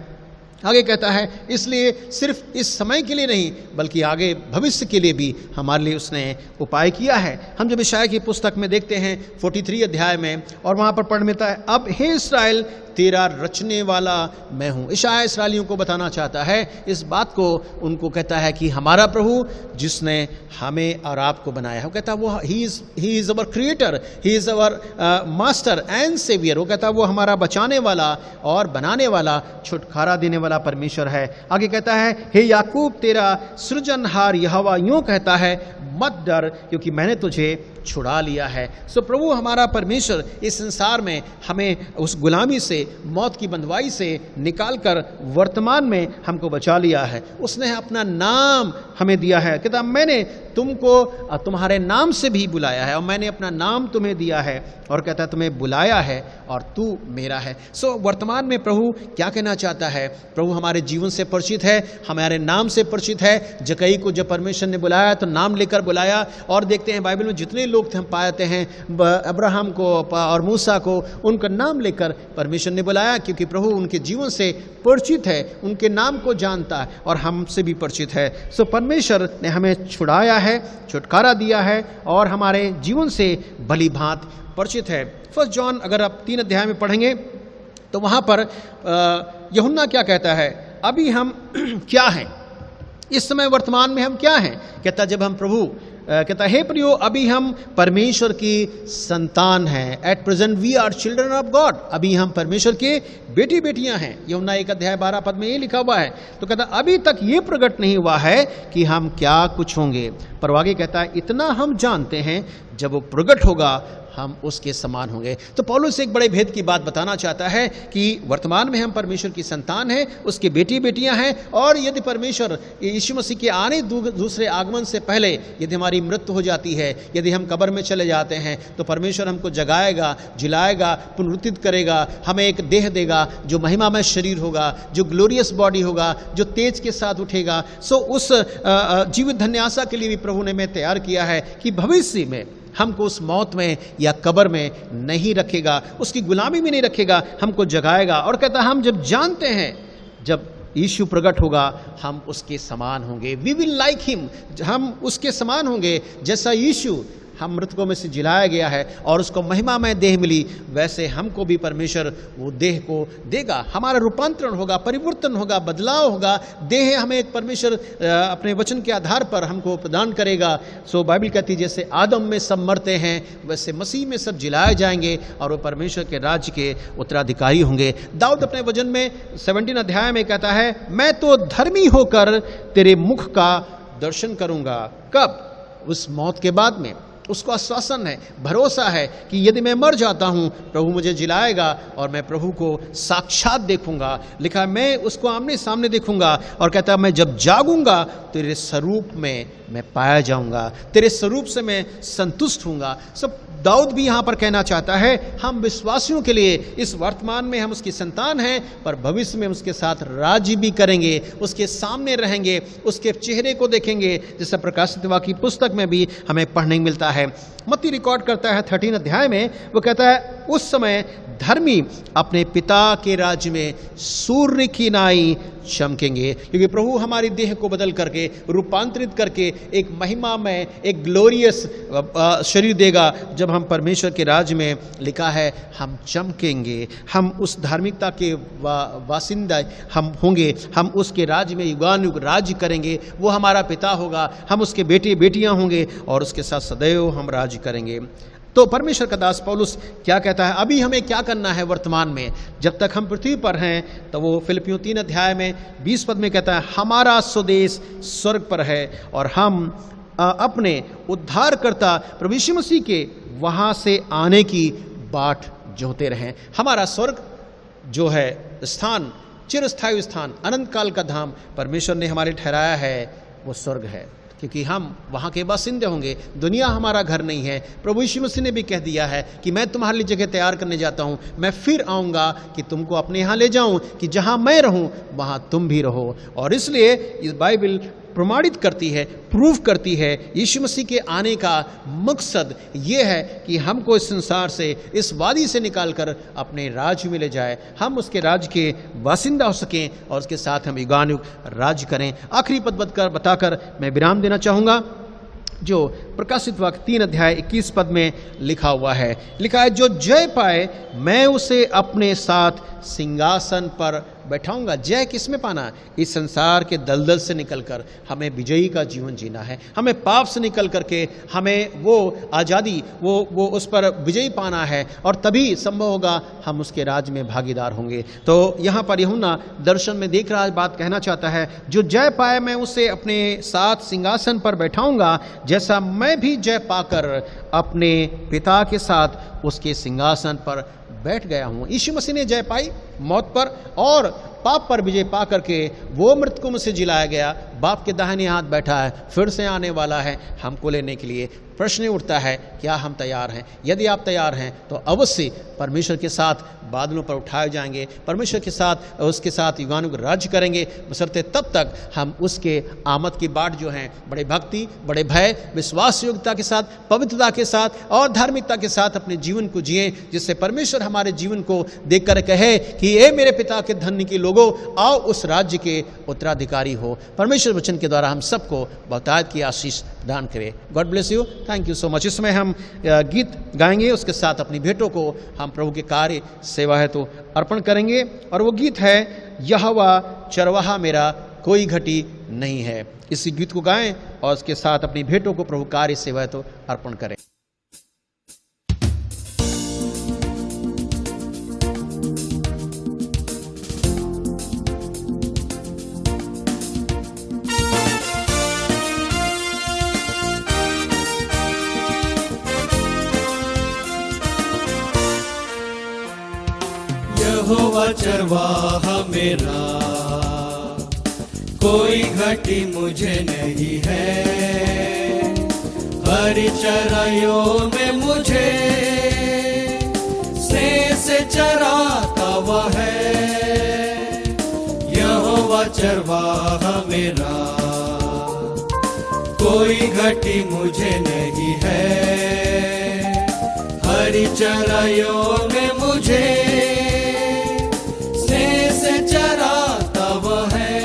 आगे कहता है इसलिए सिर्फ इस समय के लिए नहीं बल्कि आगे भविष्य के लिए भी हमारे लिए उसने उपाय किया है। हम जब इशाया की पुस्तक में देखते हैं 43 अध्याय में, और वहाँ पर पढ़ मिलता है, अब हे इस्राएल तेरा रचने वाला मैं हूँ। इशाया इसराइलियों को बताना चाहता है इस बात को, उनको कहता है कि हमारा प्रभु जिसने हमें और आपको बनाया है, वो कहता है वो ही is our creator, he is our master and saviour. वो कहता है वो हमारा बचाने वाला और बनाने वाला, छुटकारा देने वाला परमेश्वर है। आगे कहता है हे याकूब तेरा सृजनहार यहोवा यूं कहता है, मत डर क्योंकि मैंने तुझे छुड़ा लिया है। सो प्रभु हमारा परमेश्वर इस संसार में हमें उस गुलामी से, मौत की बंधुआई से निकालकर वर्तमान में हमको बचा लिया है। उसने अपना नाम हमें दिया है। कहता मैंने तुमको तुम्हारे नाम से भी बुलाया है और मैंने अपना नाम तुम्हें दिया है, और कहता तुम्हें बुलाया है और तू मेरा है। सो वर्तमान में प्रभु क्या कहना चाहता है? प्रभु हमारे जीवन से परिचित है, हमारे नाम से परिचित है। जकई को जब परमेश्वर ने बुलाया तो नाम लेकर बुलाया, और देखते हैं बाइबल में जितने लोग थे हम पाते हैं अब्राहम को और मूसा को, उनका नाम लेकर परमेश्वर ने बुलाया, क्योंकि प्रभु उनके जीवन से परिचित है, उनके नाम को जानता है और हमसे भी परिचित है। सो परमेश्वर ने हमें छुड़ाया है, छुटकारा दिया है और हमारे जीवन से भली भांति परिचित है। 1 जॉन अगर आप 3 अध्याय में पढ़ेंगे तो वहाँ पर यूहन्ना क्या कहता है, अभी हम क्या हैं, इस समय वर्तमान में हम क्या हैं? कहता जब हम प्रभु कहता हे प्रियो अभी हम परमेश्वर की संतान हैं। At present we are children of God. अभी हम परमेश्वर के बेटी बेटियां हैं। यूहन्ना 1 अध्याय 12 पद में ये लिखा हुआ है। तो कहता अभी तक ये प्रकट नहीं हुआ है कि हम क्या कुछ होंगे, पर आगे कहता है इतना हम जानते हैं जब वो प्रकट होगा हम उसके समान होंगे। तो पौलुस एक बड़े भेद की बात बताना चाहता है कि वर्तमान में हम परमेश्वर की संतान हैं, उसके बेटी बेटियां हैं, और यदि परमेश्वर यीशु मसीह के आने दूसरे आगमन से पहले यदि हमारी मृत्यु हो जाती है, यदि हम कब्र में चले जाते हैं, तो परमेश्वर हमको जगाएगा, जिलाएगा, पुनरुत्थित करेगा, हमें एक देह देगा जो महिमामय शरीर होगा, जो ग्लोरियस बॉडी होगा, जो तेज के साथ उठेगा। सो उस जीवित धन्य आशा के लिए भी प्रभु ने हमें तैयार किया है कि भविष्य में हमको उस मौत में या कब्र में नहीं रखेगा, उसकी गुलामी में नहीं रखेगा, हमको जगाएगा। और कहता हम जब जानते हैं जब यीशु प्रकट होगा हम उसके समान होंगे, वी विल लाइक हिम, हम उसके समान होंगे जैसा यीशु हम मृतकों में से जिलाया गया है और उसको महिमामय देह मिली, वैसे हमको भी परमेश्वर वो देह को देगा। हमारा रूपांतरण होगा, परिवर्तन होगा, बदलाव होगा। देह हमें एक परमेश्वर अपने वचन के आधार पर हमको प्रदान करेगा। सो बाइबल कहती है जैसे आदम में सब मरते हैं वैसे मसीह में सब जिलाए जाएंगे और वो परमेश्वर के राज्य के उत्तराधिकारी होंगे। दाऊद अपने वचन में 17 अध्याय में कहता है, मैं तो धर्मी होकर तेरे मुख का दर्शन करूंगा। कब? उस मौत के बाद में। उसको आश्वासन है, भरोसा है कि यदि मैं मर जाता हूं प्रभु मुझे जिलाएगा और मैं प्रभु को साक्षात देखूंगा। लिखा है मैं उसको आमने सामने देखूंगा, और कहता है मैं जब जागूंगा तेरे स्वरूप में मैं पाया जाऊंगा, तेरे स्वरूप से मैं संतुष्ट होऊंगा। सब दाऊद भी यहाँ पर कहना चाहता है हम विश्वासियों के लिए इस वर्तमान में हम उसकी संतान हैं, पर भविष्य में उसके साथ राज्य भी करेंगे, उसके सामने रहेंगे, उसके चेहरे को देखेंगे, जैसा प्रकाशित वाक्य पुस्तक में भी हमें पढ़ने को मिलता है। मत्ती रिकॉर्ड करता है 13 अध्याय में, वो कहता है उस समय धर्मी अपने पिता के राज्य में सूर्य की नाई चमकेंगे, क्योंकि प्रभु हमारी देह को बदल करके रूपांतरित करके एक महिमा में एक ग्लोरियस शरीर देगा। जब हम परमेश्वर के राज्य में, लिखा है हम चमकेंगे, हम उस धार्मिकता के वासिंदा हम होंगे, हम उसके राज्य में युगानुयुग राज्य करेंगे। वो हमारा पिता होगा, हम उसके बेटे बेटियां होंगे और उसके साथ सदैव हम राज्य करेंगे। तो परमेश्वर का दास पौलुस क्या कहता है, अभी हमें क्या करना है वर्तमान में जब तक हम पृथ्वी पर हैं? तो वो फिलिपियों 3 अध्याय में 20 पद में कहता है हमारा स्वदेश स्वर्ग पर है और हम अपने उद्धारकर्ता प्रभु यीशु मसीह के वहाँ से आने की बाट जोहते रहें। हमारा स्वर्ग जो है स्थान, चिरस्थायी स्थान, अनंत काल का धाम परमेश्वर ने हमारे ठहराया है, वो स्वर्ग है, क्योंकि हम वहाँ के बासिंदे होंगे। दुनिया हमारा घर नहीं है। प्रभु यीशु मसीह ने भी कह दिया है कि मैं तुम्हारे लिए जगह तैयार करने जाता हूँ, मैं फिर आऊँगा कि तुमको अपने यहाँ ले जाऊँ, कि जहाँ मैं रहूँ वहाँ तुम भी रहो। और इसलिए इस बाइबल प्रमाणित करती है, प्रूव करती है यीशु मसीह के आने का मकसद ये है कि हमको इस संसार से, इस वादी से निकालकर अपने राज्य में ले जाए, हम उसके राज्य के बासिंदा हो सकें और उसके साथ हम युगानुयुग राज्य करें। आखिरी पद बताकर मैं विराम देना चाहूँगा, जो प्रकाशित वाक्य 3 अध्याय 21 पद में लिखा हुआ है। लिखा है जो जय पाए मैं उसे अपने साथ सिंहासन पर बैठाऊंगा। जय किस में पाना? इस संसार के दलदल से निकलकर हमें विजयी का जीवन जीना है, हमें पाप से निकल करके हमें वो आज़ादी, वो उस पर विजयी पाना है, और तभी संभव होगा हम उसके राज में भागीदार होंगे। तो यहाँ पर यूहन्ना दर्शन में देख रहा बात कहना चाहता है, जो जय पाए मैं उसे अपने साथ सिंहासन पर बैठाऊंगा, जैसा मैं भी जय पाकर अपने पिता के साथ उसके सिंहासन पर बैठ गया हूँ। यीशु मसीह ने जय पाई मौत पर और पाप पर विजय पा करके वो मृतकों में से जिलाया गया, बाप के दाहिने हाथ बैठा है, फिर से आने वाला है हमको लेने के लिए। प्रश्न उठता है क्या हम तैयार हैं? यदि आप तैयार हैं तो अवश्य परमेश्वर के साथ बादलों पर उठाए जाएंगे, परमेश्वर के साथ उसके साथ युगानुयुग राज्य करेंगे, बशर्ते तब तक हम उसके आमद की बाट जो हैं बड़े भक्ति, बड़े भय, विश्वास योग्यता के साथ, पवित्रता के साथ और धार्मिकता के साथ अपने जीवन को जिएं, जिससे परमेश्वर हमारे जीवन को देखकर कहे कि ए मेरे पिता के धन्य के लोगों, आओ उस राज्य के उत्तराधिकारी हो। परमेश्वर वचन के द्वारा हम सबको बहुतायत की आशीष दान करे। God bless you, thank you so much. इसमें हम गीत गाएंगे, उसके साथ अपनी भेंटों को हम प्रभु के कार्य सेवा है तो अर्पण करेंगे, और वो गीत है यहोवा चरवाहा मेरा कोई घटी नहीं है। इस गीत को गाएं और उसके साथ अपनी भेंटों को प्रभु कार्य सेवा है तो अर्पण करें। यहोवा चरवाहा मेरा, कोई घटी मुझे नहीं है। हरी चराइयों में मुझे स्नेह से चराता वह है। यहोवा चरवाहा मेरा, कोई घटी मुझे नहीं है। हरी चराइयों में मुझे स्नेह से चराता वह है।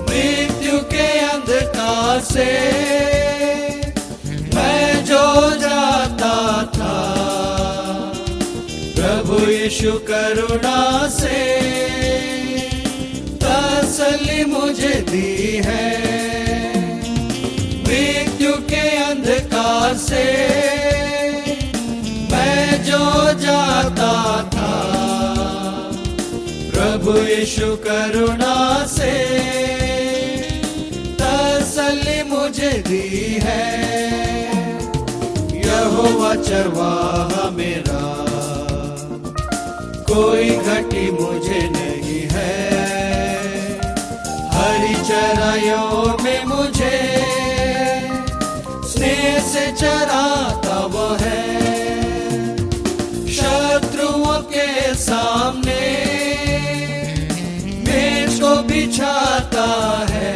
मृत्यु के अंधकार से मैं जो जाता था, प्रभु यीशु करुणा से तसल्ली मुझे दी है। मृत्यु के अंधकार से मैं जो जाता था, प्रभु यीशु करुणा से तसल्ली मुझे दी है। यहोवा चरवाहा मेरा, कोई घटी मुझे नहीं है। हरी चराइयों में मुझे स्नेह से चराता वह है। शत्रुओं के सामने मेज को बिछाता है।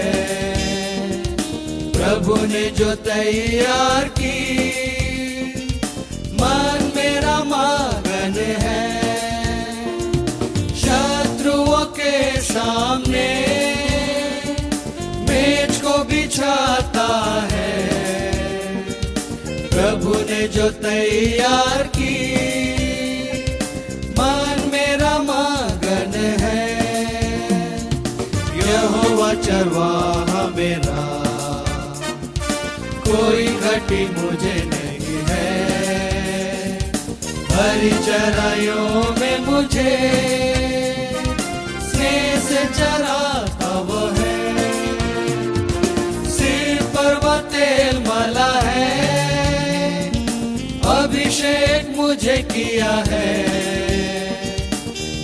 प्रभु ने जो तैयार की, मन मेरा मगन है। शत्रुओं के सामने मेज को बिछाता है। प्रभु ने जो तैयार की, मन मेरा मगन है। यहोवा चरवाहा मेरा, कोई घटी मुझे नहीं है। हरी चराइयों में मुझे स्नेह से चराता वो है। सिर पर वह तेल मला है, अभिषेक मुझे किया है।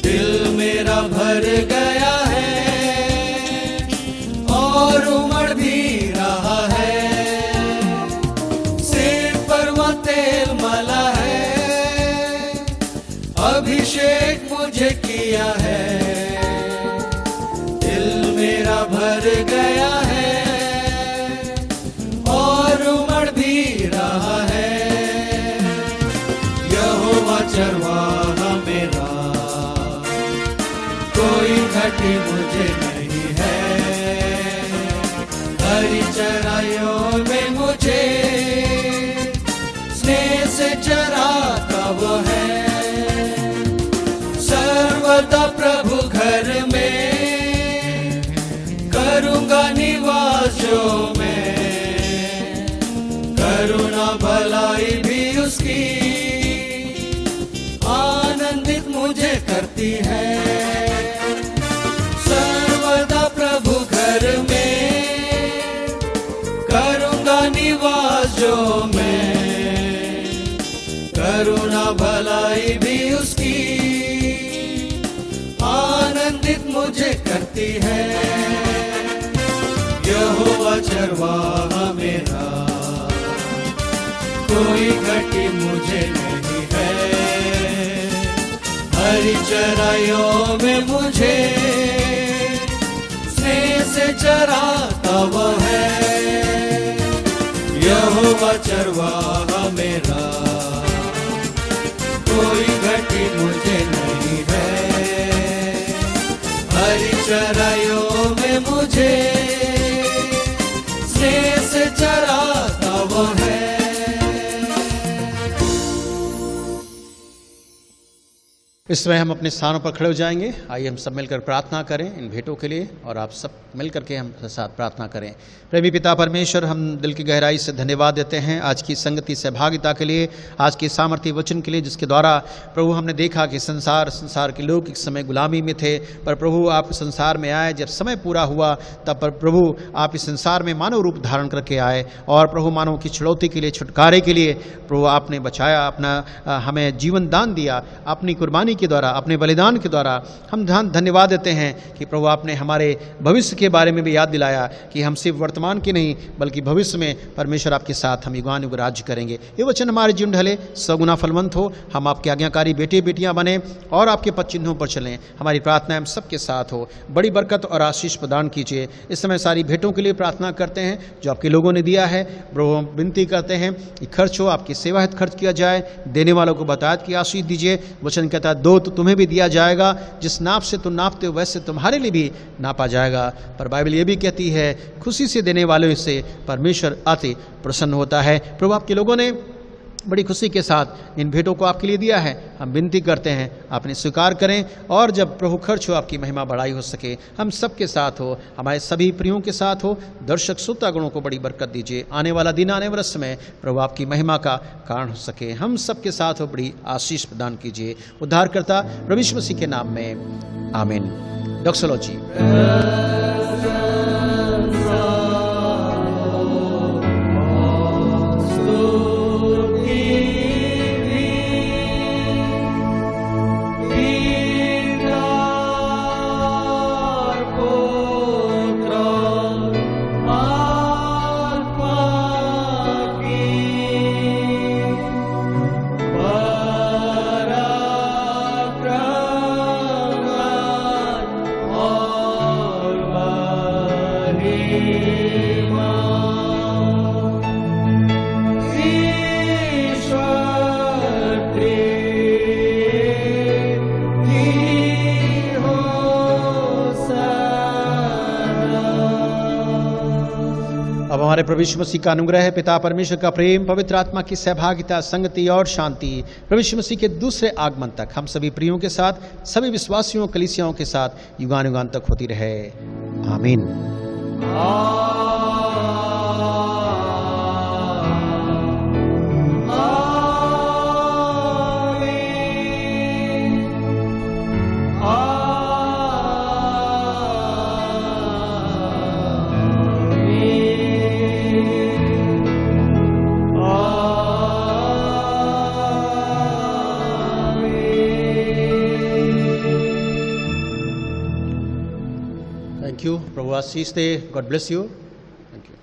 दिल मेरा भर गया है और उमड़ भी रहा है। सिर पर वह तेल मला है, अभिषेक मुझे किया है। दिल मेरा भर गया है और उमड़ भी रहा है। यहोवा चरवाहा मेरा, कोई घटी मुझे नहीं है। हरी चराइयों में मुझे स्नेह से चराता वो है। सर्वदा प्रभु घर में करूंगा निवास जो मैं। करुणा भलाई भी उसकी आनंदित मुझे करती है। सर्वदा प्रभु घर में करूंगा निवास जो मैं। करुणा भलाई भी उसकी आनंदित मुझे करती है। यहोवा चरवाहा मेरा, कोई घटी मुझे नहीं है। हरी चराइयों में मुझे स्नेह से चराता वह है। यहोवा चरवाहा मेरा, कोई घटी मुझे नहीं है। हरी चराइयों में मुझे स्नेह से चराता वह है। इस समय हम अपने स्थानों पर खड़े हो जाएंगे। आइए हम सब मिलकर प्रार्थना करें इन भेंटों के लिए, और आप सब मिलकर के हम साथ प्रार्थना करें। प्रेमी पिता परमेश्वर, हम दिल की गहराई से धन्यवाद देते हैं आज की संगति सहभागिता के लिए, आज के सामर्थ्य वचन के लिए, जिसके द्वारा प्रभु हमने देखा कि संसार के लोग एक समय गुलामी में थे, पर प्रभु आप संसार में आए। जब समय पूरा हुआ तब पर प्रभु आप इस संसार में मानव रूप धारण करके आए, और प्रभु मानव की छुड़ौती के लिए, छुटकारे के लिए प्रभु आपने बचाया, अपना हमें जीवन दान दिया, अपनी कुर्बानी के द्वारा, अपने बलिदान के द्वारा हम धन्यवाद देते हैं कि प्रभु आपने हमारे भविष्य के बारे में भी याद दिलाया कि हम सिर्फ वर्तमान के नहीं बल्कि भविष्य में परमेश्वर आपके साथ हम युगान युग राज्य करेंगे। ये वचन हमारे जीवन ढले, सगुना फलवंत हो, हम आपके आज्ञाकारी बेटे बेटियां बने और आपके पद चिन्हों पर चलें। हमारी प्रार्थना हम सबके साथ हो, बड़ी बरकत और आशीष प्रदान कीजिए। इस समय सारी भेंटों के लिए प्रार्थना करते हैं जो आपके लोगों ने दिया है। प्रभु हम विनती करते हैं कि खर्च हो, आपकी सेवा हित खर्च किया जाए, देने वालों को बतायत की आशीष दीजिए। वचन कहता है दो तो तुम्हें भी दिया जाएगा, जिस नाप से तुम नापते हो वैसे तुम्हारे लिए भी नापा जाएगा। पर बाइबल ये भी कहती है खुशी से देने वालों से परमेश्वर अति प्रसन्न होता है। प्रभु आपके लोगों ने बड़ी खुशी के साथ इन भेंटों को आपके लिए दिया है। हम विनती करते हैं आपने स्वीकार करें और जब प्रभु खर्च हो आपकी महिमा बढ़ाई हो सके। हम सबके साथ हो, हमारे सभी प्रियों के साथ हो, दर्शक श्रोतागणों को बड़ी बरकत दीजिए। आने वाला दिन, आने वाला समय प्रभु आपकी महिमा का कारण हो सके। हम सबके साथ हो, बड़ी आशीष प्रदान कीजिए। उद्धारकर्ता प्रभु यीशु मसीह के नाम में आमीन। डॉक्सोलॉजी हमारे प्रभु यीशु मसीह का अनुग्रह, पिता परमेश्वर का प्रेम, पवित्र आत्मा की सहभागिता, संगति और शांति प्रभु यीशु मसीह के दूसरे आगमन तक हम सभी प्रियों के साथ, सभी विश्वासियों कलीसियाओं के साथ युगान युगान तक होती रहे। आमीन। Thank you. Prabhu Ashish they. God bless you. Thank you.